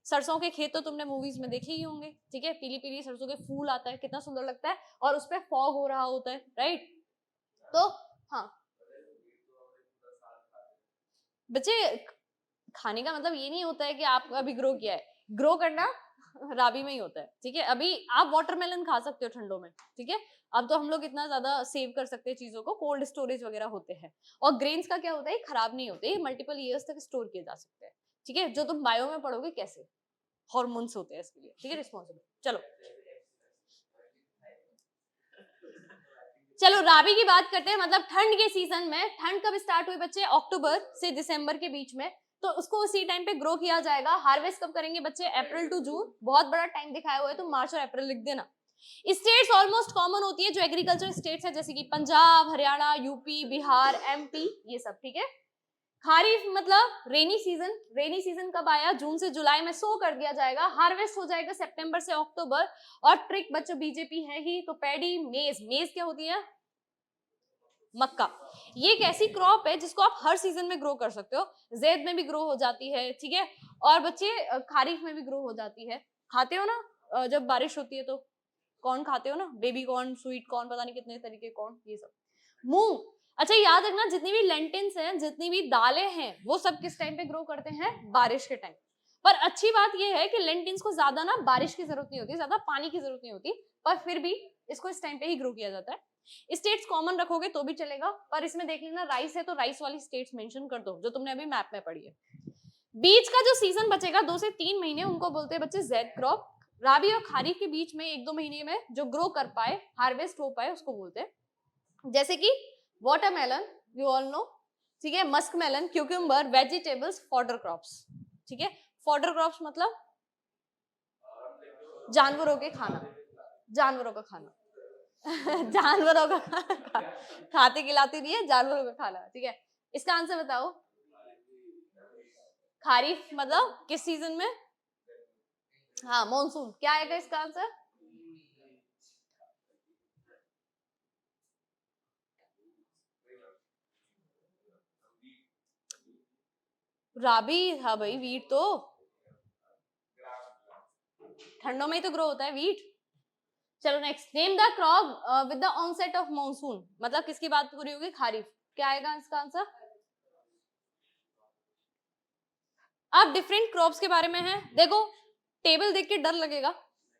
[SPEAKER 1] सरसों के खेत तो तुमने मूवीज में देखे ही होंगे। ठीक है। पीली पीली सरसों के फूल आता है, कितना सुंदर लगता है, और उस पर फॉग हो रहा होता है, राइट। तो हाँ बच्चे, खाने का मतलब ये नहीं होता है कि आपको अभी ग्रो किया है। ग्रो करना राबी में ही होता है। ठीक है। अभी आप वाटरमेलन खा सकते हो ठंडों में। ठीक है। अब तो हम लोग इतना ज्यादा सेव कर सकते हैं चीजों को, कोल्ड स्टोरेज वगैरह होते हैं। और ग्रेन्स का क्या होता है, खराब नहीं होते, मल्टीपल ईयर्स तक स्टोर किए जा सकते हैं। ठीक है। जो तुम बायो में पढ़ोगे कैसे हॉर्मोन्स होते हैं इसके लिए। ठीक है। रिस्पॉन्सिबल। चलो चलो राबी की बात करते हैं। मतलब ठंड के सीजन में, ठंड कब स्टार्ट हुई बच्चे? अक्टूबर से दिसंबर के बीच में। तो उसको उसी टाइम पे ग्रो किया जाएगा। हार्वेस्ट कब करेंगे बच्चे? अप्रैल टू जून। बहुत बड़ा टाइम दिखाया हुआ है तो मार्च और अप्रैल लिख देना। स्टेट्स ऑलमोस्ट कॉमन होती है जो एग्रीकल्चर स्टेट्स है, जैसे कि पंजाब, हरियाणा, यूपी, बिहार, एमपी, ये सब। ठीक है। खारिफ मतलब रेनी सीजन। रेनी सीजन कब आया? जून से जुलाई में सो कर दिया जाएगा। हार्वेस्ट हो जाएगा सितंबर से अक्टूबर। और ट्रिक बच्चों बीजेपी है ही तो पैडी, मेज। मेज क्या होती है? मक्का। ये एक ऐसी क्रॉप है जिसको आप हर सीजन में ग्रो कर सकते हो। जैद में भी ग्रो हो जाती है। ठीक है। और बच्चे खारिफ में भी ग्रो हो जाती है। खाते हो ना जब बारिश होती है तो कॉर्न खाते हो ना, बेबी कॉर्न, स्वीट कॉर्न, पता नहीं कितने तरीके कॉर्न, ये सब। मूंग। अच्छा याद रखना, जितनी भी लेंटिल्स हैं, जितनी भी दालें हैं, वो सब किस टाइम पे ग्रो करते हैं? बारिश के टाइम। पर अच्छी बात यह है कि लेंटिल्स को ज्यादा ना बारिश की जरूरत नहीं होती, ज्यादा पानी की जरूरत नहीं होती, पर फिर भी इसको इस टाइम पे ही ग्रो किया जाता है। स्टेट्स कॉमन रखोगे तो भी चलेगा, पर इसमें देख लेना राइस है तो राइस वाली स्टेट्स मेंशन कर दो जो तुमने अभी मैप में पढ़ी है। बीच का जो सीजन बचेगा 2 से 3 महीने, उनको बोलते हैं बच्चे जेड क्रॉप। राबी और खारिफ के बीच में 1-2 महीने में जो ग्रो कर पाए, हार्वेस्ट हो पाए, उसको बोलते हैं। जैसे कि वाटरमेलन, यू ऑल नो। ठीक है। Musk melon, cucumber, vegetables, fodder crops. ठीक है। फॉडर क्रॉप्स मतलब जानवरों के खाना, जानवरों का खाना। जानवरों का खाना खाते खिलाते नहीं है, जानवरों का खाना। ठीक है। इसका आंसर बताओ। खारिफ मतलब किस सीजन में? हाँ मॉनसून। क्या आएगा इसका आंसर? राबी। हाँ भाई, वीट तो ठंडों में ही तो ग्रो होता है वीट। चलो next, name the crop with the onset of monsoon. मतलब किसकी बात पूरी होगी? खारिफ। क्या आएगा इसका आंसर? अब डिफरेंट क्रॉप्स के बारे में है, देखो टेबल देख के डर लगेगा।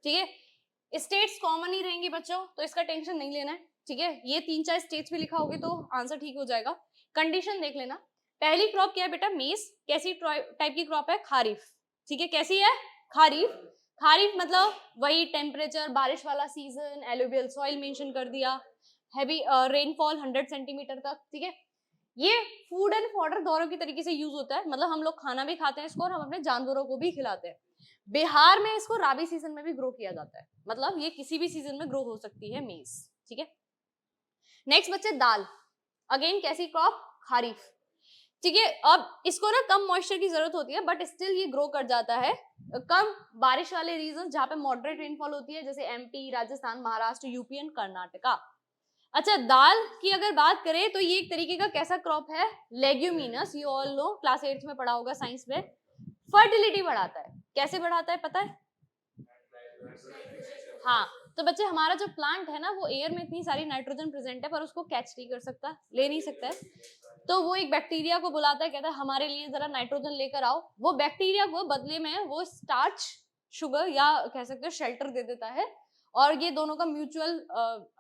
[SPEAKER 1] ठीक है। स्टेट्स कॉमन ही रहेंगी बच्चों, तो इसका टेंशन नहीं लेना है। ठीक है। ये 3-4 स्टेट्स भी लिखा होगे तो आंसर ठीक हो जाएगा। कंडीशन देख लेना। पहली क्रॉप क्या है बेटा? मेज। कैसी टाइप की क्रॉप है? खारिफ। ठीक है। कैसी है? खारिफ। खारिफ मतलब वही टेम्परेचर, बारिश वाला सीजन, एलुवियल सॉइल मेंशन कर दिया, हैवी रेनफॉल 100 सेंटीमीटर तक। ठीक है। ये फूड एंड फॉडर दोनों की तरीके से यूज होता है, मतलब हम लोग खाना भी खाते हैं इसको और हम अपने जानवरों को भी खिलाते हैं। बिहार में इसको राबी सीजन में भी ग्रो किया जाता है, मतलब ये किसी भी सीजन में ग्रो हो सकती है मेज। ठीक है। नेक्स्ट बच्चे, दाल। अगेन कैसी क्रॉप? खारिफ। ठीक है। अब इसको ना कम मॉइस्चर की जरूरत होती है, बट स्टिल ये ग्रो कर जाता है। कम बारिश वाले रीजन जहां पे मॉडरेट रेनफॉल होती है, जैसे MP, Rajasthan, Maharashtra, UP and Karnataka. अच्छा, दाल की अगर बात करें तो ये एक तरीके का कैसा क्रॉप है? Leguminous. You all no, class 8 में पढ़ा होगा साइंस में। फर्टिलिटी बढ़ाता है। कैसे बढ़ाता है पता है? हाँ। तो बच्चे, हमारा जो प्लांट है ना, वो एयर में इतनी सारी नाइट्रोजन प्रेजेंट है पर उसको कैच नहीं कर सकता, ले नहीं सकता है। तो वो एक बैक्टीरिया को बुलाता है, कहता है हमारे लिए जरा नाइट्रोजन लेकर आओ। वो बैक्टीरिया को बदले में वो स्टार्च, शुगर या कह सकते हो शेल्टर दे देता है। और ये दोनों का म्यूचुअल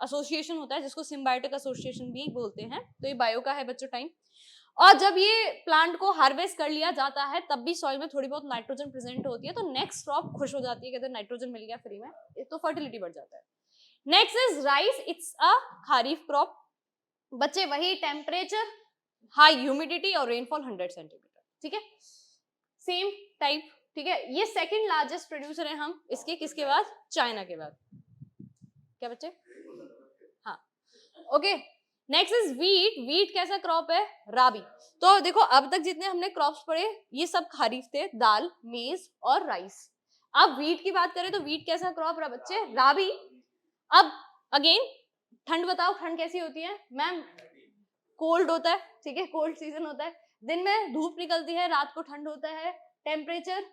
[SPEAKER 1] एसोसिएशन होता है, जिसको सिम्बायोटिक एसोसिएशन भी बोलते हैं। तो ये बायो का है बच्चों टाइम। और जब ये प्लांट को हार्वेस्ट कर लिया जाता है तब भी सॉइल में थोड़ी बहुत नाइट्रोजन प्रेजेंट होती है, तो नेक्स्ट क्रॉप खुश हो जाती है, कहते हैं नाइट्रोजन मिल गया फ्री में, तो फर्टिलिटी बढ़ जाता है। Next is rice. It's a kharif crop. बच्चे वही टेम्परेचर, हाई ह्यूमिडिटी और रेनफॉल 100 सेंटीमीटर। ठीक है। Same type. ठीक है। ये सेकंड लार्जेस्ट प्रोड्यूसर है हम इसके, किसके बाद? चाइना के बाद। क्या बच्चे? हाँ, okay. Next is wheat. Wheat कैसा क्रॉप है? राबी। तो देखो अब तक जितने हमने क्रॉप्स पढ़े ये सब खरीफ थे, दाल, मेज और राइस। अब वीट की बात करें तो वीट कैसा क्रॉप रहा बच्चे? राबी। अब अगेन ठंड बताओ, ठंड कैसी होती है मैम? कोल्ड होता है, ठीक है, कोल्ड सीजन होता है, दिन में धूप निकलती है, रात को ठंड होता है, टेम्परेचर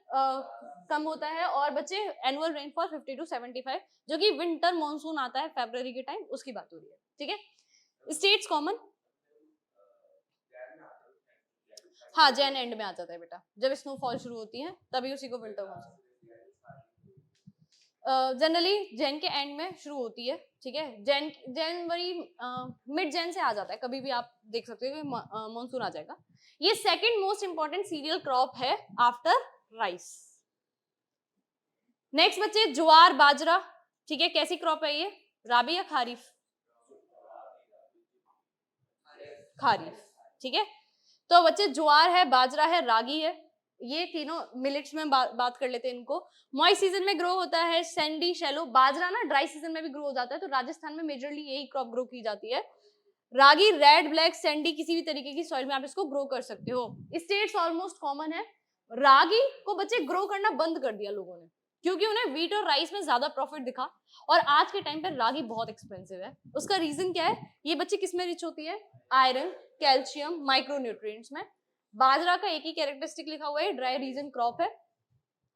[SPEAKER 1] कम होता है, और बच्चे एनुअल रेनफॉल 50 to 75, जो कि विंटर मॉनसून आता है फरवरी के टाइम, उसकी बात हो रही है, ठीक है। स्टेट्स कॉमन, हाँ जैन एंड में आ जाता है बेटा, जब स्नोफॉल शुरू होती है तभी उसी को विंटर मॉनसून जनरली जैन के एंड में शुरू होती है, ठीक है। जनवरी मिड जैन से आ जाता है, कभी भी आप देख सकते हो कि मॉनसून आ जाएगा। ये second most important cereal crop है आफ्टर राइस। नेक्स्ट बच्चे ज्वार बाजरा, ठीक है, कैसी क्रॉप है ये? राबी या खारीफ? खारीफ, ठीक है। तो बच्चे ज्वार है, बाजरा है, रागी है, ये तीनों मिलेट्स में बात कर लेते हैं इनको। मॉइस्ट सीजन में ग्रो होता है, सैंडी शैलो। बाजरा ना ड्राई सीजन में भी ग्रो हो जाता है, तो राजस्थान में मेजरली यही क्रॉप ग्रो की जाती है। रागी रेड, ब्लैक, सैंडी किसी भी तरीके की सॉइल में आप इसको ग्रो कर सकते हो। स्टेट्स ऑलमोस्ट कॉमन है। रागी को बच्चे ग्रो करना बंद कर दिया लोगों ने, क्योंकि उन्हें व्हीट और राइस में ज्यादा प्रॉफिट दिखा, और आज के टाइम पर रागी बहुत एक्सपेंसिव है। उसका रीजन क्या है? ये बच्चे किसमें रिच होती है? आयरन, कैल्शियम, माइक्रोन्यूट्रिएंट्स में। बाजरा का एक ही कैरेक्टरिस्टिक लिखा हुआ है, ड्राई रीजन क्रॉप है।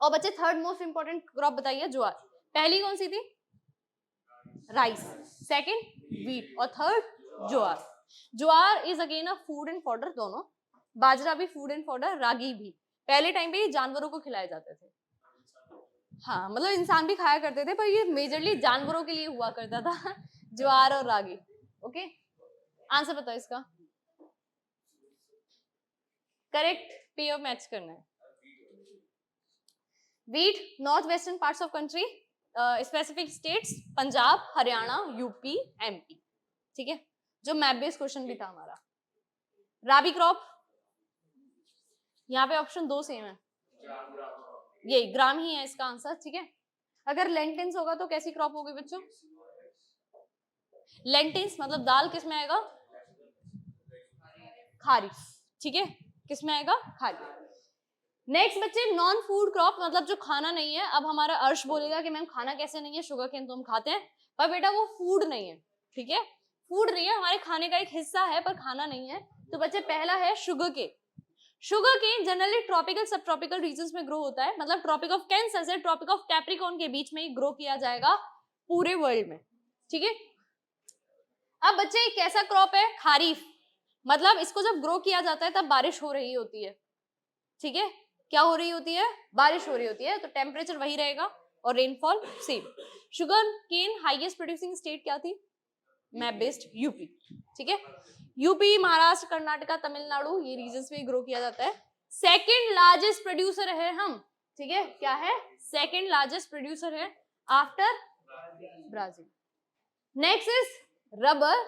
[SPEAKER 1] और बच्चे थर्ड मोस्ट इंपॉर्टेंट क्रॉप बताइए, ज्वार। पहली कौन सी थी? राइस, सेकंड व्हीट, और third jowar. Jowar is again a food and fodder दोनों, बाजरा भी फूड एंड फॉडर, रागी भी। पहले टाइम पे ये जानवरों को खिलाए जाते थे, हाँ मतलब इंसान भी खाया करते थे, पर ये मेजरली जानवरों के लिए हुआ करता था ज्वार और रागी। ओके, आंसर बताओ इसका। करेक्ट, पे ऑफ मैच करना है। Wheat north western parts of country, specific states Punjab, Haryana, UP, MP, ठीक है, जो मैप बेस्ड क्वेश्चन भी था हमारा। राबी क्रॉप, यहाँ पे ऑप्शन 2 सेम है, यही ग्राम ही है इसका आंसर, ठीक है। अगर लेंटिन्स होगा तो कैसी क्रॉप होगी बच्चों? लेंटिन्स मतलब दाल, किस में आएगा? खारिफ, ठीक है, किस में आएगा? खारिफ। नेक्स्ट बच्चे नॉन फूड क्रॉप, मतलब जो खाना नहीं है। अब हमारा अर्श बोलेगा कि मैम खाना कैसे नहीं है, शुगर केन तो हम खाते हैं, पर बेटा वो फूड नहीं है, ठीक है, फूड नहीं है, हमारे खाने का एक हिस्सा है पर खाना नहीं है। तो बच्चे पहला है sugar cane. Sugar cane generally tropical subtropical regions में ग्रो होता है, मतलब ट्रॉपिक ऑफ कैंसर से ट्रॉपिक ऑफ कैप्रिकॉर्न के बीच में ही ग्रो किया जाएगा पूरे वर्ल्ड में, ठीक है। अब बच्चे कैसा क्रॉप है? खारीफ, मतलब इसको जब ग्रो किया जाता है तब बारिश हो रही होती है, ठीक है, क्या हो रही होती है? बारिश हो रही होती है, तो टेम्परेचर वही रहेगा और rainfall same. Sugar cane highest producing state क्या थी? मैप बेस्ड यूपी, ठीक है, यूपी, महाराष्ट्र, कर्नाटका, तमिलनाडु, ये रीजन्स में ग्रो किया जाता है। सेकंड लार्जेस्ट प्रोड्यूसर है हम, ठीक है, क्या है? सेकंड लार्जेस्ट प्रोड्यूसर है after Brazil. Next is rubber.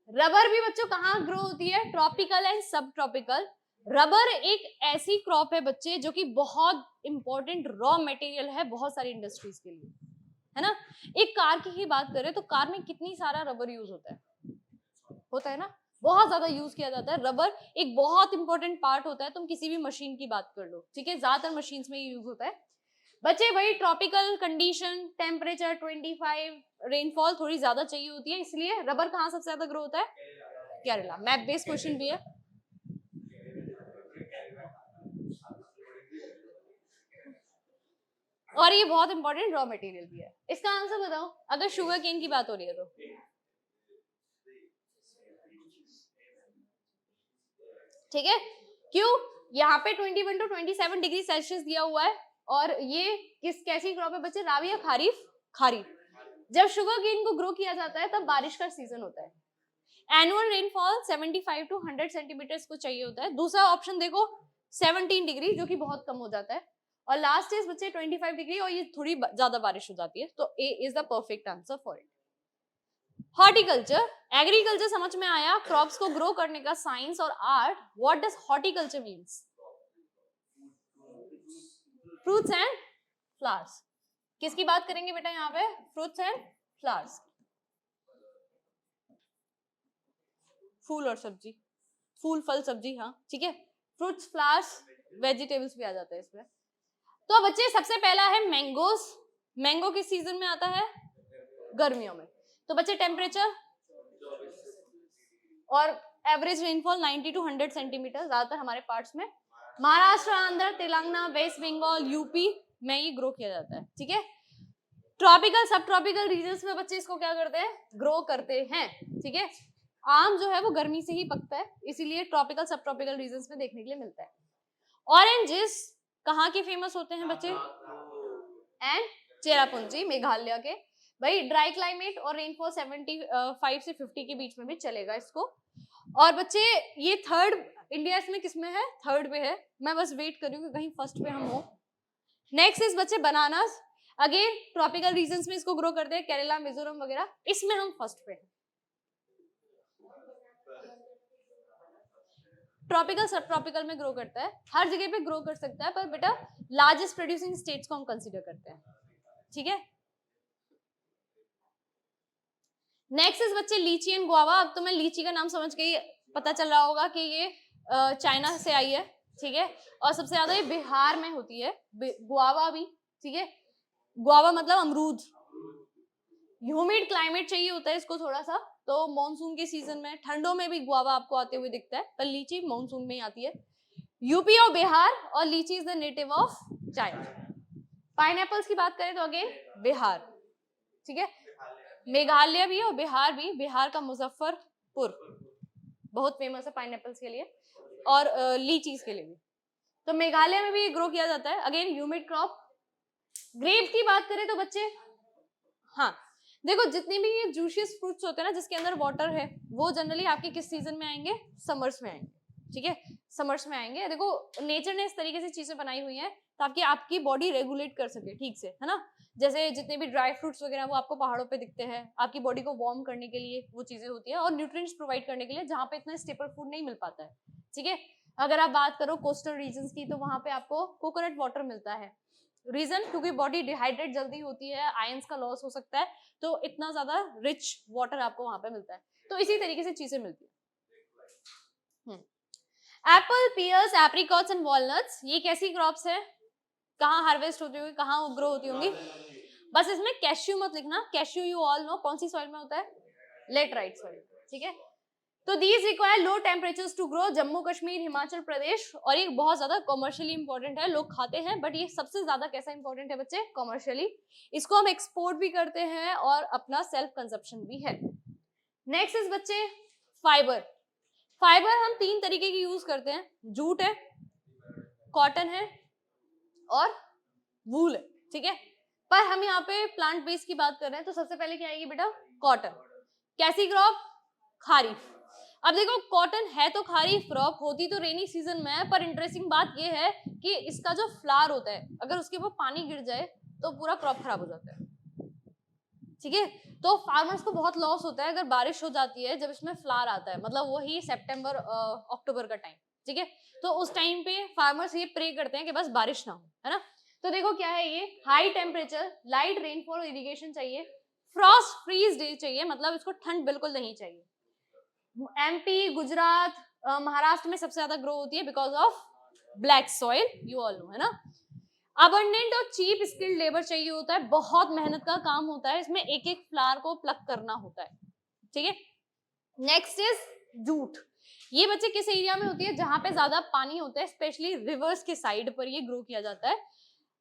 [SPEAKER 1] Rubber भी बच्चों कहाँ ग्रो होती है? ट्रॉपिकल एंड सब ट्रॉपिकल। रबर एक ऐसी क्रॉप है बच्चे जो कि बहुत इंपॉर्टेंट रॉ मटेरियल है बहुत सारी इंडस्ट्रीज के लिए, है ना। एक कार की ही बात करें तो कार में कितनी सारा रबर यूज होता है ना, बहुत ज्यादा यूज किया जाता है। रबर एक बहुत इंपॉर्टेंट पार्ट होता है, तुम किसी भी मशीन की बात कर लो, ठीक है, ज्यादातर मशीन में यूज होता है। बच्चे वही ट्रॉपिकल कंडीशन, टेम्परेचर 25, रेनफॉल थोड़ी ज्यादा चाहिए होती है, इसलिए रबर कहाँ सबसे ज्यादा ग्रो होता है? केरला। मैप बेस्ड क्वेश्चन भी है। और ये बहुत इंपॉर्टेंट रॉ मटेरियल भी है। इसका आंसर बताओ अगर शुगर केन की बात हो रही है तो। ठीक है, क्यों? यहाँ पे 21 to 27 डिग्री सेल्सियस दिया हुआ है, और ये कैसी क्रॉप है बच्चे? राबी या खारीफ? खारीफ। जब शुगर केन को ग्रो किया जाता है तब बारिश का सीजन होता है। एनुअल रेनफॉल 75 to 100 सेंटीमीटर्स को चाहिए होता है। दूसरा ऑप्शन देखो 17 डिग्री, जो कि बहुत कम हो जाता है। और लास्ट इज बच्चे 25 डिग्री, और ये थोड़ी ज्यादा बारिश हो जाती है, तो A is the perfect answer for it. Horticulture, agriculture समझ में आया, क्रॉप्स को ग्रो करने का साइंस और art. What does horticulture means? Fruits and flowers. किसकी बात करेंगे बेटा यहाँ पे? Fruits and flowers. फूल और सब्जी, फूल फल सब्जी, हाँ ठीक है, फ्रूट्स फ्लावर्स वेजिटेबल्स भी आ जाते हैं इसमें। तो बच्चे सबसे पहला है मैंगोस। मैंगो किस सीजन में आता है? गर्मियों में। तो बच्चे टेम्परेचर और एवरेज रेनफॉल 90 to 100 सेंटीमीटर ज्यादातर हमारे पार्ट्स में। महाराष्ट्र, आंध्र, तेलंगाना, वेस्ट बंगाल, यूपी में ये ग्रो किया जाता है, ठीक है। ट्रॉपिकल सब ट्रॉपिकल रीजन्स में बच्चे इसको क्या करते हैं? ग्रो करते हैं, ठीक है। आम जो है वो गर्मी से ही पकता है, इसीलिए ट्रॉपिकल सब ट्रॉपिकल रीजन्स में देखने के लिए मिलता है। ऑरेंजेस कहाँ के फेमस होते हैं बच्चे? एंड चेरापूंजी, मेघालय के। भाई ड्राई क्लाइमेट और रेनफॉल 75 से 50 के बीच में भी चलेगा इसको। और बच्चे ये थर्ड इंडिया इसमें किसमें है? थर्ड पे है। मैं बस वेट कर रही हूँ कि कहीं फर्स्ट पे हम हो। नेक्स्ट इज बच्चे बनानास। अगेन ट्रॉपिकल रीजन्स में इसको ग्रो करते हैं, केरला, मिजोरम वगैरह, इसमें हम फर्स्ट पे हैं। ट्रॉपिकल सब ट्रॉपिकल में ग्रो करता है, हर जगह पे ग्रो कर सकता है, पर बेटा लार्जेस्ट प्रोड्यूसिंग स्टेट्स को हम कंसीडर करते हैं, ठीक है। नेक्स्ट इज बच्चे लीची एंड गुआवा। अब तुम्हें लीची का नाम समझ के पता चल रहा होगा कि ये चाइना से आई है, ठीक है, और सबसे ज्यादा ये बिहार में होती है। गुआवा भी, ठीक है, गुआवा मतलब अमरूद। ह्यूमिड क्लाइमेट चाहिए होता है इसको थोड़ा सा, तो मॉनसून के सीजन में ठंडों में भी गुआवा आपको आते हुए दिखता है, पर लीची मॉनसून में ही आती है। यूपी और बिहार, और लीची is the native of China. Pineapples की बात करें तो अगेन बिहार, ठीक है, मेघालय भी और बिहार भी। बिहार का मुजफ्फरपुर बहुत फेमस है पाइनएप्पल्स के लिए और लीचीज के लिए भी। तो मेघालय में भी ग्रो किया जाता है, अगेन ह्यूमिड क्रॉप। ग्रेप्स की बात करें तो बच्चे, हाँ देखो जितने भी ये जूशियस फ्रूट्स होते हैं ना जिसके अंदर वाटर है, वो जनरली आपके किस सीजन में आएंगे? समर्स में आएंगे, ठीक है, समर्स में आएंगे। देखो नेचर ने इस तरीके से चीजें बनाई हुई हैं ताकि आपकी बॉडी रेगुलेट कर सके ठीक से, है ना। जैसे जितने भी ड्राई फ्रूट्स वगैरह वो आपको पहाड़ों पे दिखते हैं, आपकी बॉडी को वार्म करने के लिए वो चीजें होती है, और न्यूट्रिएंट्स प्रोवाइड करने के लिए जहाँ पे इतना स्टेपल फूड नहीं मिल पाता है, ठीक है। अगर आप बात करो कोस्टल रीजन्स की, तो वहां पे आपको कोकोनट वाटर मिलता है। रीजन क्योंकि बॉडी डिहाइड्रेट जल्दी होती है, आयंस का लॉस हो सकता है, तो इतना ज्यादा रिच वाटर आपको वहां पे मिलता है। तो इसी तरीके से चीजें मिलती है। Apple, pears, apricots and walnuts, ये कैसी क्रॉप्स है? कहाँ हार्वेस्ट होती होगी, कहाँ ग्रो होती होंगी? बस इसमें कैश्यू मत लिखना, कैश्यू यू ऑल नो कौन सी सॉइल में होता है? लेटराइट सॉइल, ठीक है। तो these require low temperatures to grow. Jammu Kashmir, Himachal Pradesh, और ये बहुत ज्यादा कमर्शियली इंपॉर्टेंट है, लोग खाते हैं, बट ये सबसे ज्यादा कैसा इंपॉर्टेंट है बच्चे? कमर्शियली। इसको हम एक्सपोर्ट भी करते हैं और अपना सेल्फ कंजप्शन भी है। नेक्स्ट इज बच्चे फाइबर। फाइबर हम 3 तरीके की यूज करते हैं, जूट है, कॉटन है और वूल है, ठीक है। पर हम यहाँ पे प्लांट बेस की बात कर रहे हैं, तो सबसे पहले क्या आएगी बेटा? कॉटन। कैसी क्रॉप? खारीफ। अब देखो कॉटन है तो खारीफ क्रॉप, होती तो रेनी सीजन में है, पर इंटरेस्टिंग बात ये है कि इसका जो फ्लावर होता है अगर उसके ऊपर पानी गिर जाए तो पूरा क्रॉप खराब हो जाता है, ठीक है। तो फार्मर्स को बहुत लॉस होता है अगर बारिश हो जाती है जब इसमें फ्लावर आता है, मतलब वही सितंबर अक्टूबर का टाइम, ठीक है। तो उस टाइम पे फार्मर्स ये प्रे करते हैं कि बस बारिश ना हो, है ना। तो देखो क्या है ये, high temperature, light rainfall, irrigation चाहिए, फ्रॉस्ट फ्रीज डे चाहिए, मतलब इसको ठंड बिल्कुल नहीं चाहिए। एमपी, गुजरात, महाराष्ट्र में सबसे ज्यादा ग्रो होती है because of black soil, you all no, है ना। अबंडेंट और चीप स्किल्ड लेबर चाहिए होता है, बहुत मेहनत का काम होता है, इसमें एक एक फ्लावर को प्लक करना होता है, ठीक है। Next is jute. ये बच्चे किस एरिया में होती है? जहां पे ज्यादा पानी होता है, स्पेशली रिवर्स के साइड पर ये ग्रो किया जाता है।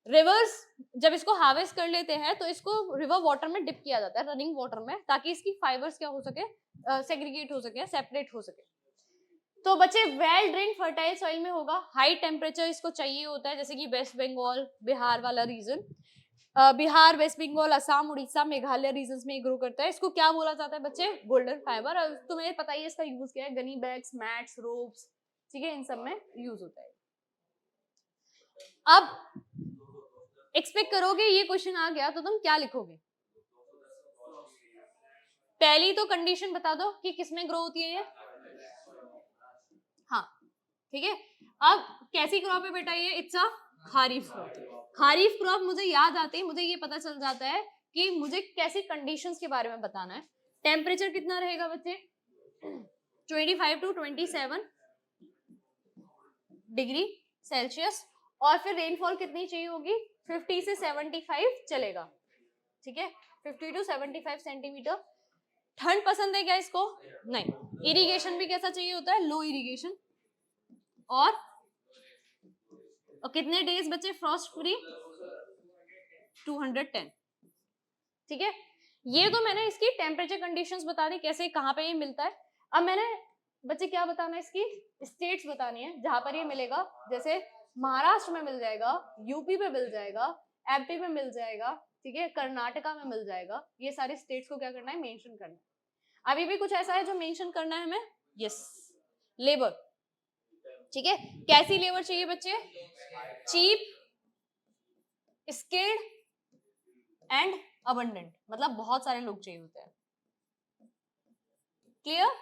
[SPEAKER 1] रिवर्स जब इसको हार्वेस्ट कर लेते हैं तो इसको रिवर वाटर में डिप किया जाता है, रनिंग वाटर में, ताकि इसकी फाइबर्स क्या हो सके? सेग्रीगेट हो सके, सेपरेट हो सके। तो बच्चे वेल ड्रेन फर्टाइल सॉइल में होगा, हाई टेम्परेचर इसको चाहिए होता है, जैसे कि वेस्ट बंगाल, बिहार वाला रीजन, बिहार, वेस्ट बंगाल, असम, उड़ीसा, मेघालय रीजन्स में ग्रो करता है। इसको क्या बोला जाता है बच्चे? Golden fibre. और तुम्हें पता ही है इसका यूज क्या है, गनी बैग्स, मैट्स, रोप्स, ठीक है, इन सब में यूज होता है। अब एक्सपेक्ट करोगे ये क्वेश्चन आ गया तो तुम क्या लिखोगे? पहली तो कंडीशन बता दो कि किसमें ग्रो होती है ये, हाँ ठीक है। अब कैसी क्रॉप है बेटा ये? It's a kharif crop. Kharif crop मुझे याद आते ही मुझे ये पता चल जाता है कि मुझे कैसी कंडीशंस के बारे में बताना है। टेम्परेचर कितना रहेगा बच्चे? 25 to 27 डिग्री सेल्सियस, और फिर रेनफॉल कितनी चाहिए होगी, 50 से 75 चलेगा, ठीक है, 50 टू 75 सेंटीमीटर। ठंड पसंद है क्या इसको, नहीं। इरिगेशन भी कैसा चाहिए होता है, लो इरिगेशन, और कितने डेज बचे फ्रॉस्ट फ्री, 210, ठीक है। ये तो मैंने इसकी टेम्परेचर कंडीशंस बता दी, कैसे कहाँ पे ये मिलता है। अब मैंने बच्चे क्या बताना है, इसकी स्टेट्स बतानी है जहां पर ये मिलेगा। जैसे महाराष्ट्र में मिल जाएगा, यूपी में मिल जाएगा, एमपी में मिल जाएगा, ठीक है, कर्नाटका में मिल जाएगा। ये सारे स्टेट्स को क्या करना है, मेंशन करना है। अभी भी कुछ ऐसा है जो मेंशन करना है हमें, यस, लेबर, ठीक है। कैसी लेबर चाहिए बच्चे, चीप, स्किल्ड एंड अबंडेंट, मतलब बहुत सारे लोग चाहिए होते हैं, क्लियर।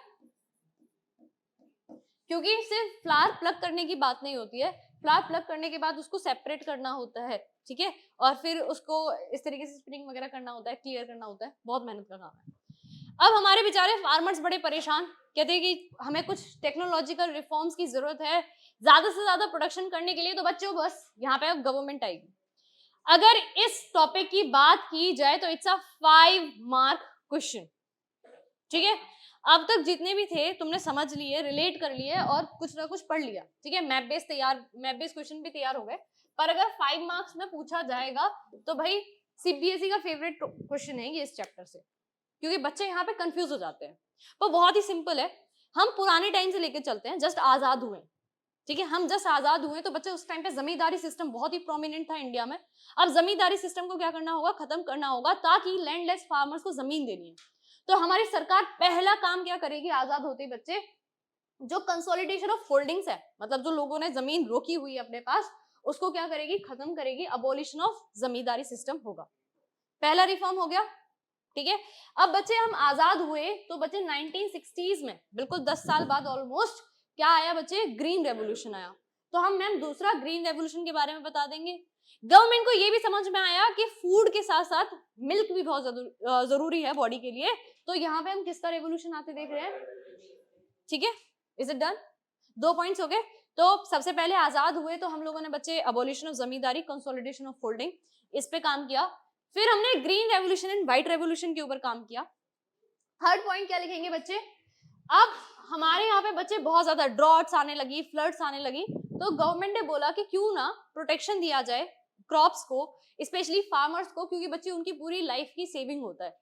[SPEAKER 1] क्योंकि सिर्फ फ्लावर प्लग करने की बात नहीं होती है, फ्लावर प्लग करने के बाद उसको सेपरेट करना होता है, ठीक है, और फिर उसको इस तरीके से स्प्रिंग वगैरह करना होता है, क्लियर करना होता है, बहुत मेहनत का काम है। अब हमारे बेचारे फार्मर्स बड़े परेशान, कहते हैं कि हमें कुछ टेक्नोलॉजिकल रिफॉर्म्स की जरूरत है ज्यादा से ज्यादा प्रोडक्शन करने के लिए। तो बच्चों बस यहाँ पे अब गवर्नमेंट आएगी। अगर इस टॉपिक की बात की जाए तो इट्स अ 5 मार्क क्वेश्चन, ठीक है। अब तक जितने भी थे तुमने समझ लिए, रिलेट कर लिए और कुछ ना कुछ पढ़ लिया, ठीक है। मैप बेस तैयार, मैप बेस क्वेश्चन भी तैयार हो गए। पर अगर 5 मार्क्स में पूछा जाएगा तो भाई सीबीएसई का फेवरेट क्वेश्चन है ये इस चैप्टर से, क्योंकि बच्चे यहाँ पे कंफ्यूज हो जाते हैं। पर बहुत ही सिंपल है, हम पुराने टाइम से लेके चलते हैं, जस्ट आजाद हुए, ठीक है, हम जस्ट आजाद हुए तो बच्चे उस टाइम पे जमींदारी सिस्टम बहुत ही प्रोमिनेंट था इंडिया में। अब जमींदारी सिस्टम को क्या करना होगा, खत्म करना होगा, ताकि लैंडलेस फार्मर्स को जमीन देनी है। तो हमारी सरकार पहला काम क्या करेगी, आजाद होते ही बच्चे, जो कंसोलिडेशन ऑफ होल्डिंग्स है, मतलब जो लोगों ने जमीन रोकी हुई है अपने पास, उसको क्या करेगी, खत्म करेगी, अबोलिशन ऑफ जमींदारी सिस्टम होगा। पहला रिफॉर्म हो गया, ठीक है। अब बच्चे हम आजाद हुए तो बच्चे 1960s में, बिल्कुल 10 साल बाद ऑलमोस्ट, क्या आया बच्चे, ग्रीन रेवोल्यूशन आया। तो हम मैम दूसरा ग्रीन रेवोल्यूशन के बारे में बता देंगे। गवर्नमेंट को ये भी समझ में आया कि फूड के साथ साथ मिल्क भी बहुत जरूरी है बॉडी के लिए। तो यहाँ पे हम किसका रेवोल्यूशन आते देख रहे हैं, ठीक है, इज इट डन, 2 पॉइंट्स हो गए। तो सबसे पहले आजाद हुए तो हम लोगों ने बच्चे abolition of zamindari, consolidation of holding, इस पे काम किया। फिर हमने green revolution and white revolution के ऊपर काम किया। थर्ड पॉइंट क्या लिखेंगे बच्चे, अब हमारे यहाँ पे बच्चे बहुत ज्यादा ड्रॉट्स आने लगी, फ्लड्स आने लगी, तो गवर्नमेंट ने बोला कि क्यों ना प्रोटेक्शन दिया जाए क्रॉप्स को, स्पेशली फार्मर्स को, क्योंकि बच्चे उनकी पूरी लाइफ की सेविंग होता है।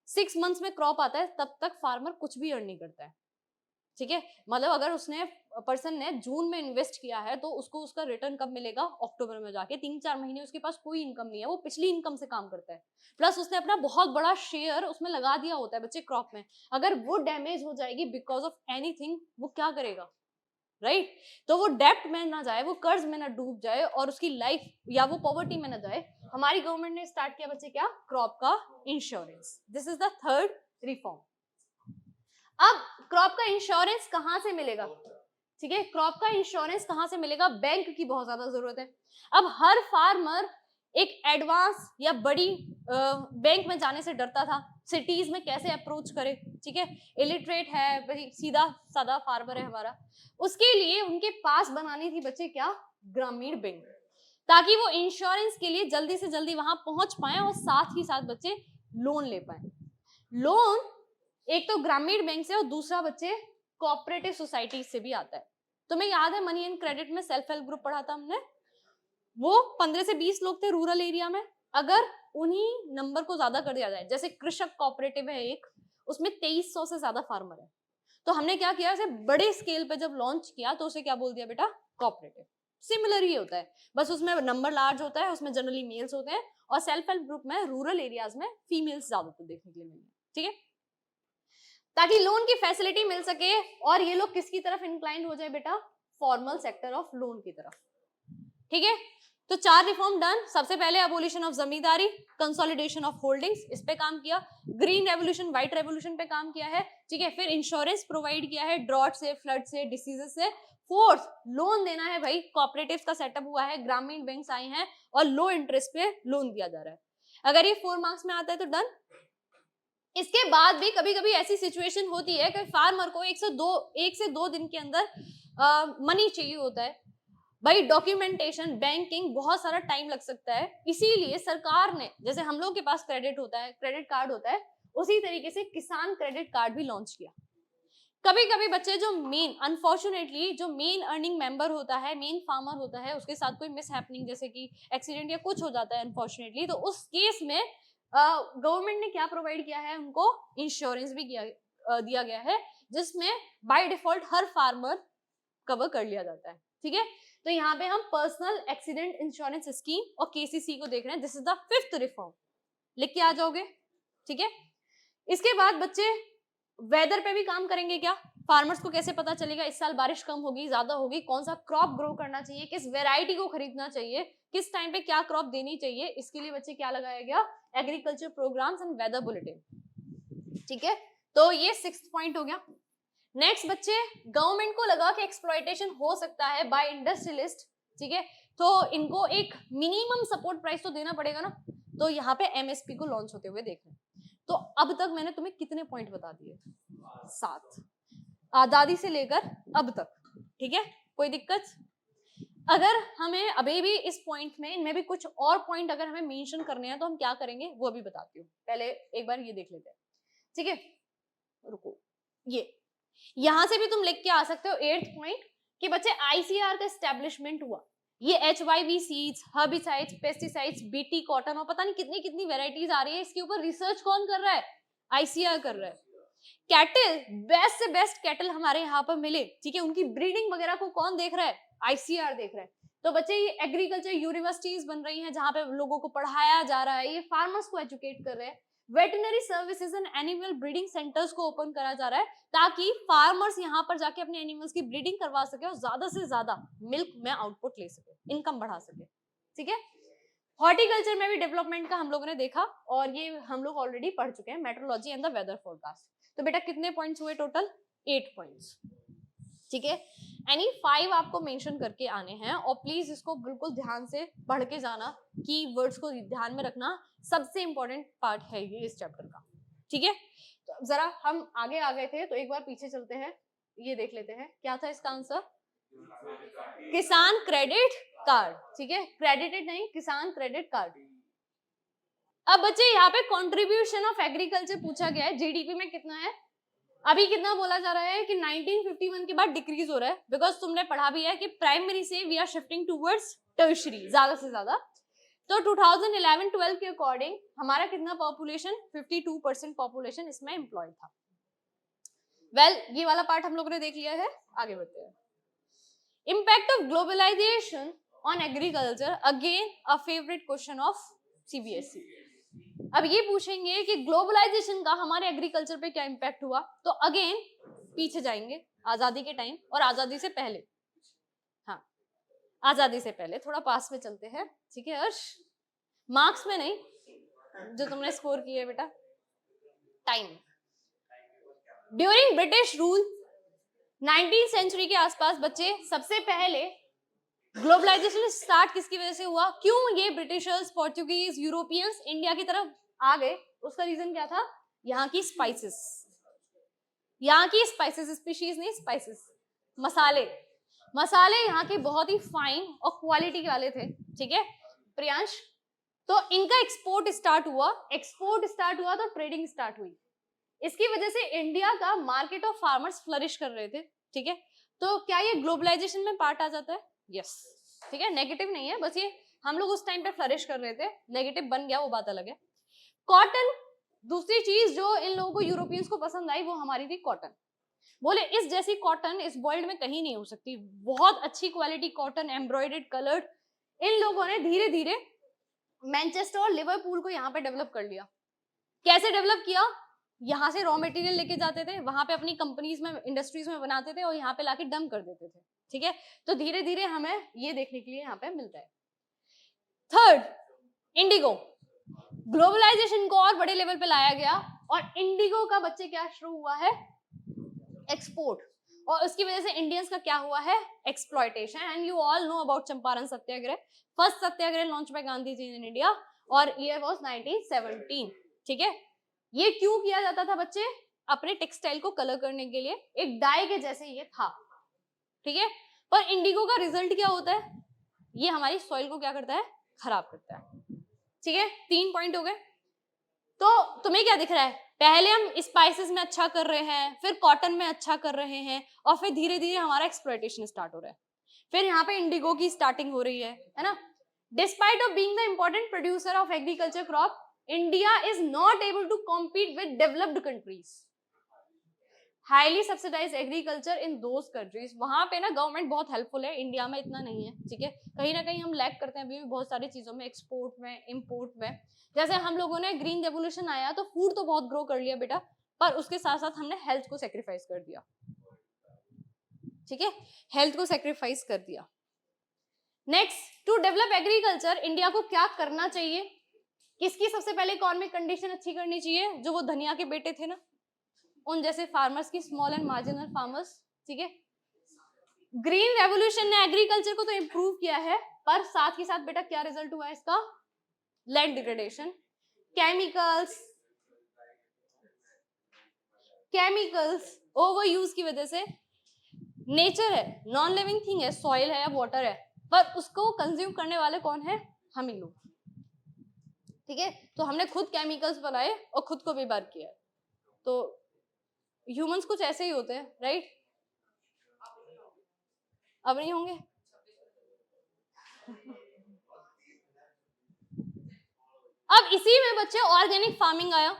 [SPEAKER 1] 6 मंथ्स में क्रॉप आता है, तब तक फार्मर कुछ भी अर्न नहीं करता है, ठीक है। मतलब अगर उसने पर्सन ने जून में इन्वेस्ट किया है तो उसको उसका रिटर्न कब मिलेगा, अक्टूबर में जाके। 3-4 महीने उसके पास कोई इनकम नहीं है, वो पिछली इनकम से काम करता है, प्लस उसने अपना बहुत बड़ा शेयर उसमें लगा दिया होता है बच्चे क्रॉप में। अगर वो डैमेज हो जाएगी बिकॉज ऑफ एनीथिंग, वो क्या करेगा, राइट। तो वो डेप्ट में ना जाए, वो कर्ज में ना डूब जाए और उसकी लाइफ या वो पॉवर्टी में ना जाए। हमारी गवर्नमेंट ने स्टार्ट किया बच्चे क्या, क्रॉप का insurance. This is the third reform. अब क्रॉप का इंश्योरेंस कहां से मिलेगा, ठीक है, क्रॉप का इंश्योरेंस कहां से मिलेगा, बैंक की बहुत ज्यादा जरूरत है। अब हर फार्मर एक एडवांस या बड़ी बैंक में जाने से डरता था, सिटीज में कैसे अप्रोच करे, ठीक है, इलिटरेट है, सीधा साधा फार्मर है हमारा। उसके लिए उनके पास बनानी थी बच्चे क्या, ग्रामीण बैंक, ताकि वो इंश्योरेंस के लिए जल्दी से जल्दी वहां पहुंच पाए और साथ ही साथ बच्चे लोन ले पाए। लोन एक तो ग्रामीण बैंक से और दूसरा बच्चे कोऑपरेटिव सोसाइटी से भी आता है। तुम्हें याद है मनी एंड क्रेडिट में सेल्फ हेल्प ग्रुप पढ़ा था हमने, वो 15 से 20 लोग थे रूरल एरिया में। अगर उन्हीं नंबर को ज्यादा कर दिया जाए, जैसे कृषक कोऑपरेटिव है एक, उसमें 2300 से ज्यादा फार्मर है, तो हमने क्या किया, उसे बड़े स्केल पे जब लॉन्च किया तो उसे क्या बोल दिया बेटा, कोऑपरेटिव। सिमिलर ही होता है, बस उसमें नंबर लार्ज होता है, उसमें जनरली मेल्स होते हैं, और सेल्फ हेल्प ग्रुप में रूरल एरियाज में फीमेल्स ज्यादातर देखने के लिए मिलती है, ठीक है, ताकि लोन की फैसिलिटी मिल सके। और ये लोग किसकी तरफ इंक्लाइंड हो जाए बेटा, फॉर्मल सेक्टर ऑफ लोन की तरफ, ठीक है। तो 4 रिफॉर्म डन। सबसे पहले abolition of zamindari, consolidation of holdings, इस पे काम किया। ग्रीन रेवोल्यूशन, व्हाइट रेवोल्यूशन पे काम किया है, ठीक है। फिर इंश्योरेंस प्रोवाइड किया है ड्रॉट से, फ्लड से, डिसीजेस से। फोर्थ, लोन देना है भाई, कोऑपरेटिव्स का सेटअप हुआ है, ग्रामीण बैंक्स आए हैं और लो इंटरेस्ट पे लोन दिया जा रहा है। अगर ये 4 मार्क्स में आता है तो डन, इसके बाद भी कभी कभी ऐसी सिचुएशन होती है कि फार्मर को 1 से 2 दिन के अंदर मनी चाहिए होता है भाई। डॉक्यूमेंटेशन, बैंकिंग, बहुत सारा टाइम लग सकता है। इसीलिए सरकार ने, जैसे हम लोग के पास क्रेडिट होता है, क्रेडिट कार्ड होता है, उसी तरीके से किसान क्रेडिट कार्ड भी लॉन्च किया। कभी कभी बच्चे जो मेन, अनफॉर्चुनेटली जो मेन अर्निंग मेंबर होता है, मेन फार्मर होता है, उसके साथ कोई मिस हैपनिंग जैसे कि एक्सीडेंट या कुछ हो जाता है अनफॉर्चुनेटली, तो उस केस में गवर्नमेंट ने क्या प्रोवाइड किया है, उनको इंश्योरेंस भी दिया गया है, जिसमें by default her farmer cover कर लिया जाता है। ठीक है, तो यहाँ पे हम पर्सनल एक्सीडेंट इंश्योरेंस स्कीम और केसीसी को देख रहे हैं। This is the 5th reform, लिख के आ जाओगे। ठीक है, इसके बाद बच्चे वेदर पे भी काम करेंगे क्या? फार्मर्स को कैसे पता चलेगा इस साल बारिश कम होगी, ज्यादा होगी, कौन सा क्रॉप ग्रो करना चाहिए, किस वेराइटी को खरीदना चाहिए, किस टाइम पे क्या क्रॉप देनी चाहिए, इसके लिए बच्चे क्या लगाया गया, agriculture programmes and weather bulletin. ठीक है, तो ये 6th पॉइंट हो गया। नेक्स्ट बच्चे, गवर्नमेंट को लगा कि एक्सप्लॉयटेशन हो सकता है बाय इंडस्ट्रियलिस्ट। ठीक है, तो इनको एक मिनिमम सपोर्ट प्राइस तो देना पड़ेगा ना, तो यहाँ पे एमएसपी को लॉन्च होते हुए देख रहे हैं। तो अब तक मैंने तुम्हें कितने पॉइंट बता दिए? 7, आजादी से लेकर अब तक। ठीक है, कोई दिक्कत? अगर हमें अभी भी इस पॉइंट में, इनमें भी कुछ और पॉइंट अगर हमें मेंशन करने हैं तो हम क्या करेंगे वो भी बताती हूँ। पहले एक बार ये देख लेते हैं। ठीक है, रुको, ये यहां से भी तुम लिख के आ सकते हो 8th पॉइंट कि बच्चे आईसीआर का एस्टेब्लिशमेंट हुआ। ये HYV seeds, herbicides, pesticides, BT cotton और पता नहीं कितनी कितनी वेराइटीज आ रही है, इसके ऊपर रिसर्च कौन कर रहा है? आईसीआर कर रहा है। कैटल, बेस्ट से बेस्ट कैटल हमारे यहाँ पर मिले, ठीक है, उनकी ब्रीडिंग वगैरह को कौन देख रहा है? आईसीआर देख रहा है। तो बच्चे ये एग्रीकल्चर यूनिवर्सिटीज बन रही हैं जहां पे लोगों को पढ़ाया जा रहा है, ये फार्मर्स को एजुकेट कर रहे हैं। Veterinary services and animal breeding centres को ओपन करा जा रहा है ताकि फार्मर्स यहाँ पर जाके अपने एनिमल्स की ब्रीडिंग करवा सके और ज्यादा से ज्यादा मिल्क में आउटपुट ले सके, इनकम बढ़ा सके। ठीक है, हॉर्टिकल्चर में भी डेवलपमेंट का हम लोगों ने देखा और ये हम लोग ऑलरेडी पढ़ चुके हैं, meteorology and the weather forecast. तो बेटा कितने पॉइंट्स हुए टोटल? 8 पॉइंट्स। ठीक है, एनी 5 आपको मेंशन करके आने हैं और प्लीज इसको बिल्कुल ध्यान से पढ़ के जाना, की वर्ड्स को ध्यान में रखना, सबसे इंपॉर्टेंट पार्ट है ये इस चैप्टर का। ठीक है, तो जरा हम आगे आ गए थे तो एक बार पीछे चलते हैं, ये देख लेते हैं क्या था इसका आंसर। किसान क्रेडिट कार्ड। ठीक है, क्रेडिटेड नहीं, किसान क्रेडिट कार्ड। अब बच्चे यहाँ पे कंट्रीब्यूशन ऑफ एग्रीकल्चर पूछा गया है, जीडीपी में कितना है? अभी कितना बोला जा रहा है कि 1951 के बाद डिक्रीज हो रहा है, बिकॉज तुमने पढ़ा भी है कि प्राइमरी से we are shifting towards tertiary ज्यादा से ज्यादा। तो 2011-12 के अकॉर्डिंग हमारा कितना पॉपुलेशन? 52% पॉपुलेशन इसमें एम्प्लॉयड था। वेल, ये वाला पार्ट हम लोगों ने देख लिया है, आगे बढ़ते हैं। Impact of globalisation on agriculture, again a favourite question of CBSE. अब ये पूछेंगे कि ग्लोबलाइजेशन का हमारे एग्रीकल्चर पे क्या इम्पैक्ट हुआ, तो अगेन पीछे जाएंगे आजादी के टाइम और आजादी से पहले। हाँ, आजादी से पहले, थोड़ा पास में चलते हैं। ठीक है हर्ष, मार्क्स में नहीं, जो तुमने स्कोर किया है बेटा, time. During British rule 19th century के आसपास बच्चे सबसे पहले ग्लोबलाइजेशन स्टार्ट किसकी वजह से हुआ? क्यों ये ब्रिटिशर्स, पोर्चुगीज, यूरोपियंस इंडिया की तरफ आ गए? उसका रीजन क्या था? यहाँ की स्पाइसेस, यहाँ की स्पाइसेस, स्पीशीज नहीं, स्पाइसेस, मसाले। मसाले यहाँ के बहुत ही फाइन और क्वालिटी वाले थे। ठीक है प्रियांश, तो इनका एक्सपोर्ट स्टार्ट हुआ, तो ट्रेडिंग स्टार्ट हुई। इसकी वजह से इंडिया का मार्केट ऑफ फार्मर्स फ्लरिश कर रहे थे। ठीक है, तो क्या ये ग्लोबलाइजेशन में पार्ट आ जाता है? यस। ठीक है, नेगेटिव नहीं है, बस ये हम लोग उस टाइम पे फ्लरिश कर रहे थे, नेगेटिव बन गया वो बात अलग है। कॉटन, दूसरी चीज जो इन लोगों को यूरोपियंस को पसंद आई वो हमारी थी कॉटन। बोले इस जैसी कॉटन इस वर्ल्ड में कहीं नहीं हो सकती, बहुत अच्छी क्वालिटी कॉटन, एम्ब्रॉयडर्ड, कलर्ड। इन लोगों ने धीरे धीरे मैनचेस्टर और लिवरपूल को यहाँ पे डेवलप कर लिया। कैसे डेवलप किया? यहाँ से रॉ मटेरियल लेके जाते थे, वहां पे अपनी कंपनीज में, इंडस्ट्रीज में बनाते थे और यहाँ पे लाके डंप कर देते थे। ठीक है, तो धीरे धीरे हमें ये देखने के लिए यहाँ पे मिलता है। Third, Indigo. ग्लोबलाइजेशन को और बड़े लेवल पे लाया गया और इंडिगो का बच्चे क्या शुरू हुआ है? एक्सपोर्ट। और उसकी वजह से इंडियंस का क्या हुआ है? Exploitation. And you all know about Champaran Satyagraha, first satyagraha launch by Gandhi ji in India और ईयर वाज 1917। ठीक है, ये क्यों किया जाता था बच्चे? अपने टेक्सटाइल को कलर करने के लिए, एक डाई के जैसे ये था, ठीक है। पर इंडिगो का रिजल्ट क्या होता है? ये हमारी सॉइल को क्या करता है? खराब करता है, ठीक है। 3 पॉइंट हो गए। तो तुम्हें क्या दिख रहा है? पहले हम स्पाइसेस में अच्छा कर रहे हैं, फिर कॉटन में अच्छा कर रहे हैं, और फिर धीरे धीरे हमारा एक्सप्लॉयटेशन स्टार्ट हो रहा है। फिर यहाँ पे इंडिगो की स्टार्टिंग हो रही है ना। Despite of being the important producer of agriculture crop, India is not able to compete with developed countries. Highly subsidise agriculture in those countries, वहां पे ना गवर्नमेंट बहुत हेल्पफुल है, इंडिया में इतना नहीं है, ठीक है। कहीं ना कहीं हम लैग करते हैं अभी भी बहुत सारी चीजों में, एक्सपोर्ट में, इंपोर्ट में। जैसे हम लोगों ने ग्रीन रेवोल्यूशन आया तो फूड तो बहुत ग्रो कर लिया बेटा, पर उसके साथ साथ हमने हेल्थ को सेक्रीफाइस कर दिया, ठीक है, हेल्थ को सेक्रीफाइस कर दिया। Next, to develop agriculture India को क्या करना चाहिए? किसकी सबसे पहले इकोनॉमिक कंडीशन अच्छी करनी चाहिए? जो वो धनिया के बेटे थे ना, उन जैसे फार्मर्स की, स्मॉल एंड मार्जिनल फार्मर्स, ठीक है। ग्रीन रेवोल्यूशन ने एग्रीकल्चर को तो इंप्रूव किया है, पर साथ ही साथ बेटा क्या रिजल्ट हुआ है इसका? Land degradation, chemicals over use की वजह से। नेचर है, नॉन लिविंग थिंग है, सॉइल है या वाटर है, पर उसको कंज्यूम करने वाले कौन है? हम ही लोग, ठीक है। तो हमने खुद केमिकल्स बनाए और खुद को भी बर्बाद किया है। तो ह्यूमंस कुछ ऐसे ही होते हैं, राइट? अब नहीं होंगे। अब इसी में बच्चे ऑर्गेनिक फार्मिंग आया।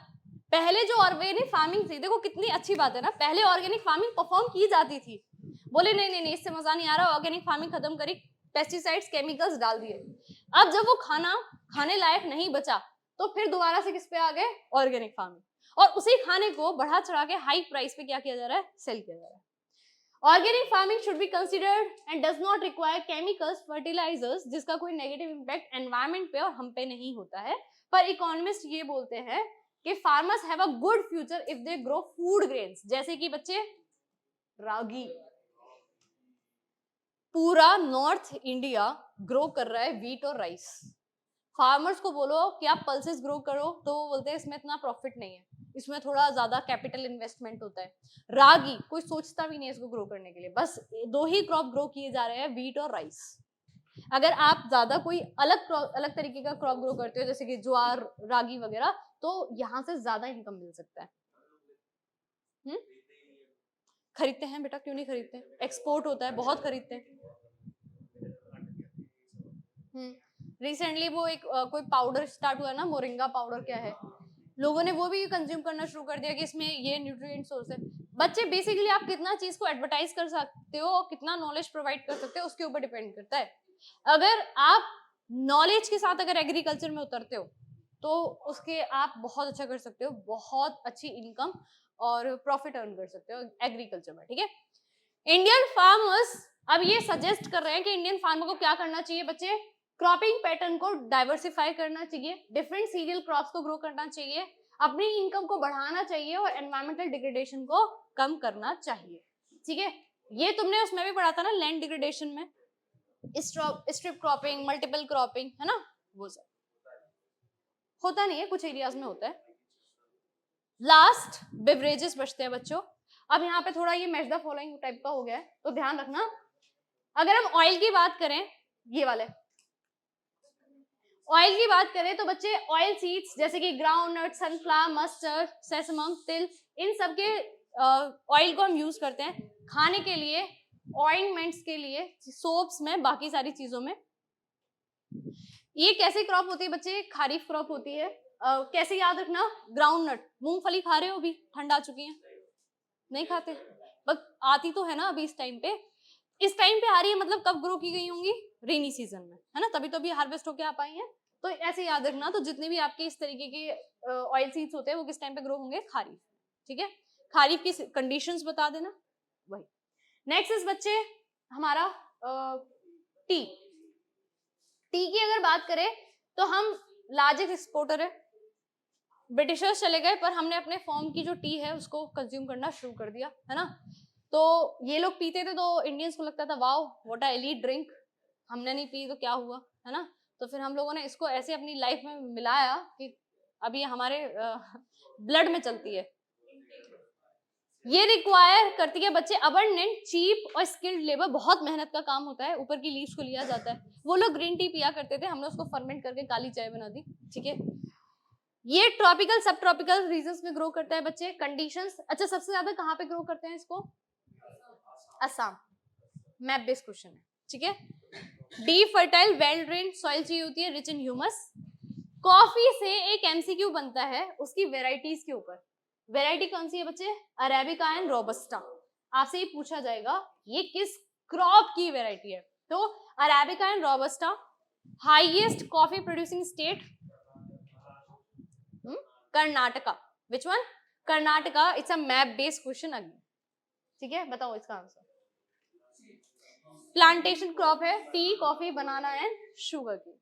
[SPEAKER 1] पहले जो ऑर्गेनिक फार्मिंग थी, देखो कितनी अच्छी बात है ना, पहले ऑर्गेनिक फार्मिंग परफॉर्म की जाती थी। बोले नहीं नहीं नहीं, इससे मजा नहीं आ रहा, ऑर्गेनिक फार्मिंग खत्म करी, पेस्टिसाइड्स केमिकल्स डाल दिए। अब जब वो खाना खाने लायक नहीं बचा, तो फिर दोबारा से किस पे आ गए? Organic farming. और उसी खाने को बढ़ा चढ़ा के हाई प्राइस पे क्या किया जा रहा है? सेल किया जा रहा है। Organic farming should be considered and does not require chemicals, fertilisers, जिसका कोई नेगेटिव इंपैक्ट एनवायरमेंट पे और हम पे नहीं होता है। पर इकोनॉमिस्ट ये बोलते हैं कि farmers have a good future if they grow food grains, जैसे कि बच्चे रागी। पूरा नॉर्थ इंडिया ग्रो कर रहा है व्हीट और राइस। फार्मर्स को बोलो कि आप पल्सेस ग्रो करो, तो वो बोलते हैं इसमें इतना प्रॉफिट नहीं है, इसमें थोड़ा ज्यादा कैपिटल इन्वेस्टमेंट होता है। रागी कोई सोचता भी नहीं है इसको ग्रो करने के लिए, बस 2 ही क्रॉप ग्रो किए जा रहे हैं, व्हीट और राइस। अगर आप ज्यादा कोई अलग तरीके का क्रॉप ग्रो करते हो, जैसे कि ज्वार, रागी वगैरह, तो यहाँ से ज्यादा इनकम मिल सकता है। खरीदते हैं बेटा, क्यों नहीं खरीदते? एक्सपोर्ट होता है, बहुत खरीदते हैं। रिसेंटली वो एक कोई पाउडर स्टार्ट हुआ ना, मोरिंगा पाउडर क्या है, लोगों ने वो भी कंज्यूम करना शुरू कर दिया कि इसमें ये न्यूट्रिएंट सोर्स है। बच्चे बेसिकली आप कितना चीज को एडवर्टाइज कर सकते हो और कितना नॉलेज प्रोवाइड कर सकते हो, उसके ऊपर डिपेंड करता है। अगर आप नॉलेज के साथ अगर एग्रीकल्चर में उतरते हो, तो उसके आप बहुत अच्छा कर सकते हो, बहुत अच्छी इनकम और प्रॉफिट अर्न कर सकते हो एग्रीकल्चर में, ठीक है। इंडियन फार्मर्स अब ये सजेस्ट कर रहे हैं कि इंडियन फार्मर को क्या करना चाहिए बच्चे? क्रॉपिंग पैटर्न को डाइवर्सिफाई करना चाहिए, डिफरेंट सीरियल क्रॉप्स को ग्रो करना चाहिए, अपनी इनकम को बढ़ाना चाहिए और एनवायरमेंटल डिग्रेडेशन को कम करना चाहिए, ठीक है। ये तुमने उसमें भी पढ़ा था ना, लैंड डिग्रेडेशन में, स्ट्रिप क्रॉपिंग, मल्टीपल क्रॉपिंग, है ना, वो सब होता नहीं है, कुछ एरियाज में होता है। लास्ट बेवरेजेस बचते हैं बच्चों। अब यहाँ पे थोड़ा ये मैच द फॉलोइंग टाइप का हो गया है, तो ध्यान रखना। अगर हम ऑयल की बात करें, ये वाले ऑयल की बात करें, तो बच्चे ऑयल सीड्स जैसे कि ग्राउंडनट, सनफ्लावर, मस्टर्ड, सेसमम, तिल, इन सब के ऑयल को हम यूज करते हैं खाने के लिए, ऑइंटमेंट्स के लिए, सोप्स में, बाकी सारी चीजों में। ये कैसी क्रॉप होती है बच्चे? खारीफ क्रॉप होती है। कैसे याद रखना? ग्राउंडनट, मूंगफली खा रहे हो अभी, ठंड आ चुकी है, नहीं खाते, बस आती तो है ना अभी इस टाइम पे। इस टाइम पे आ रही है, मतलब कब ग्रो की गई होंगी? रेनी सीजन में, है ना, तभी तो अभी हार्वेस्ट होके आ पाई हैं। तो ऐसे याद रखना, तो जितने भी आपके इस तरीके के ऑयल सीड्स होते हैं वो किस टाइम पे ग्रो होंगे? खारीफ, ठीक है। खारीफ की कंडीशंस बता देना। वही नेक्स्ट इज बच्चे हमारा टी। टी की अगर बात करें तो हम लार्जेस्ट एक्सपोर्टर है। ब्रिटिशर्स चले गए, पर हमने अपने फॉर्म की जो टी है उसको कंज्यूम करना शुरू कर दिया, है ना। तो ये लोग पीते थे, तो इंडियंस को लगता था wow what a elite drink, हमने नहीं पी तो क्या हुआ, है ना। तो फिर हम लोगों ने इसको ऐसे अपनी लाइफ में मिलाया कि अभी हमारे ब्लड में चलती है। ये रिक्वायर करती है बच्चे अबंडेंट, चीप और स्किल्ड लेबर, बहुत मेहनत का काम होता है, ऊपर की लीव्स को लिया जाता है। वो लोग ग्रीन टी पिया करते थे, हमने उसको फर्मेंट करके काली चाय बना दी, ठीक है। ये ट्रॉपिकल सब ट्रॉपिकल रीजन्स में ग्रो करता है बच्चे। कंडीशंस, अच्छा सबसे ज्यादा कहाँ पे ग्रो करते हैं इसको? असम। मैप बेस्ड क्वेश्चन है, ठीक है। Deep fertile well drained soil चाहिए होती है, रिच इन ह्यूमस। कॉफी से एक एमसीक्यू बनता है उसकी वेराइटीज के ऊपर। वेराइटी कौन सी है बच्चे? Arabica and robusta. आपसे ये पूछा जाएगा ये किस क्रॉप की वेराइटी है, तो arabica and robusta. Highest coffee producing state Karnataka. Which one? Karnataka. It's a map based question again, ठीक है। बताओ इसका आंसर। प्लांटेशन क्रॉप है, T, coffee, banana and sugar की।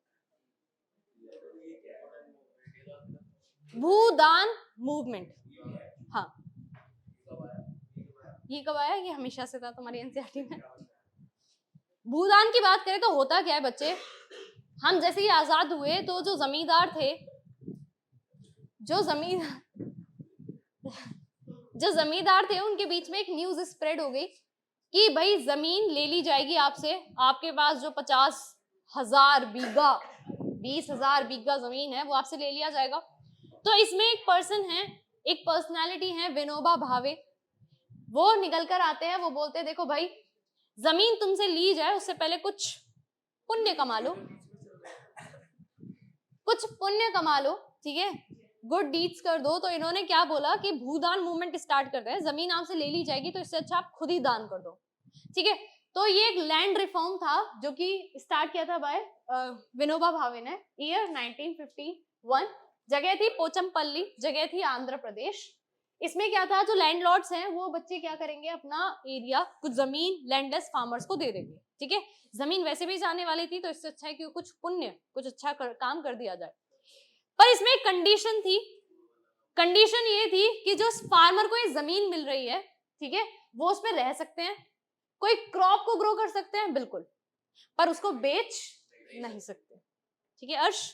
[SPEAKER 1] भूदान मूवमेंट, हाँ ये कब आया? ये हमेशा से था तुम्हारी एनसीईआरटी में। भूदान की बात करें तो होता क्या है बच्चे, हम जैसे ही आजाद हुए तो जो जमींदार थे, जो जमींदार थे उनके बीच में एक न्यूज स्प्रेड हो गई कि भाई जमीन ले ली जाएगी आपसे, आपके पास जो 50,000 बीघा 20,000 बीघा जमीन है वो आपसे ले लिया जाएगा। तो इसमें एक पर्सन है, एक पर्सनालिटी है विनोबा भावे, वो निकल कर आते हैं, वो बोलते हैं देखो भाई जमीन तुमसे ली जाए उससे पहले कुछ पुण्य कमा लो, कुछ पुण्य कमा लो, ठीक है, गुड डीड्स कर दो। तो इन्होंने क्या बोला कि भूदान मूवमेंट स्टार्ट करते हैं, जमीन आपसे ले ली जाएगी तो इससे अच्छा आप खुद ही दान कर दो, ठीक है। तो ये एक लैंड रिफॉर्म था जो कि स्टार्ट किया था बाय विनोबा भावे ने, ईयर 1951। जगह थी पोचमपल्ली, जगह थी आंध्र प्रदेश। इसमें क्या था, जो लैंडलॉर्ड्स हैं वो बच्चे क्या करेंगे, अपना एरिया कुछ जमीन लैंडलेस फार्मर्स को दे देंगे, ठीक है। जमीन वैसे भी जाने वाली थी तो इससे अच्छा है कि कुछ पुण्य कुछ अच्छा काम कर दिया जाए। पर इसमें एक कंडीशन थी, कंडीशन ये थी कि जो फार्मर को ये जमीन मिल रही है, ठीक है, वो उस पर रह सकते हैं, कोई क्रॉप को ग्रो कर सकते हैं बिल्कुल, पर उसको बेच नहीं सकते, ठीक है। अर्श,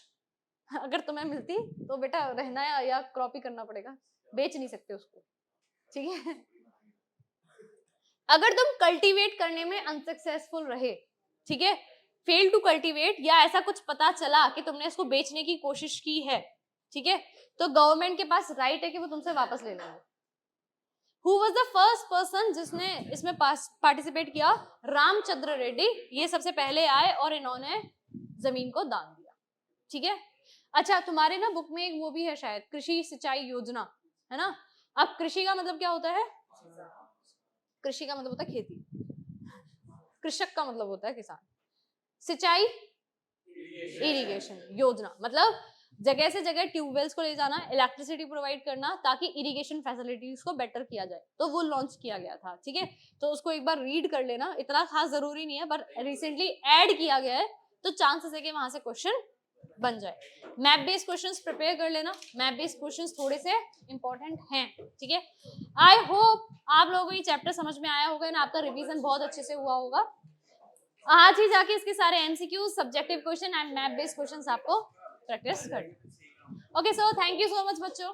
[SPEAKER 1] अगर तुम्हें मिलती तो बेटा रहना या क्रॉप ही करना पड़ेगा, बेच नहीं सकते उसको, ठीक है। अगर तुम कल्टीवेट करने में अनसक्सेसफुल रहे, ठीक है, फेल टू कल्टीवेट, या ऐसा कुछ पता चला कि तुमने इसको बेचने की कोशिश की है, ठीक है, तो गवर्नमेंट के पास राइट है कि वो तुमसे वापस ले लेंगे। Who was the first person जिसने इसमें पार्टिसिपेट किया? रामचंद्र रेड्डी, ये सबसे पहले आए और इन्होंने जमीन को दान दिया, ठीक है। अच्छा तुम्हारे ना बुक में एक वो भी है शायद, कृषि सिंचाई योजना, है ना। अब कृषि का मतलब क्या होता है? कृषि का मतलब होता है खेती, कृषक का मतलब होता है किसान, सिंचाई इरिगेशन योजना मतलब जगह से जगह ट्यूबवेल्स को ले जाना, इलेक्ट्रिसिटी प्रोवाइड करना ताकि इरिगेशन फैसिलिटीज को बेटर किया जाए, तो वो लॉन्च किया गया था, ठीक है। तो उसको एक बार रीड कर लेना, इतना खास जरूरी नहीं है, पर रिसेंटली ऐड किया गया है तो चांसेस है कि वहां से क्वेश्चन बन जाए। मैप बेस्ड क्वेश्चंस प्रिपेयर कर लेना, मैप बेस्ड क्वेश्चंस थोड़े से इंपॉर्टेंट हैं, ठीक है। आई होप आप लोगों को ये चैप्टर समझ में आया होगा ना, आपका रिवीजन बहुत अच्छे से हुआ होगा। आज ही जाके इसके सारे MCQs, subjective question and map based questions आपको प्रैक्टिस करना। Okay so thank you so much बच्चों।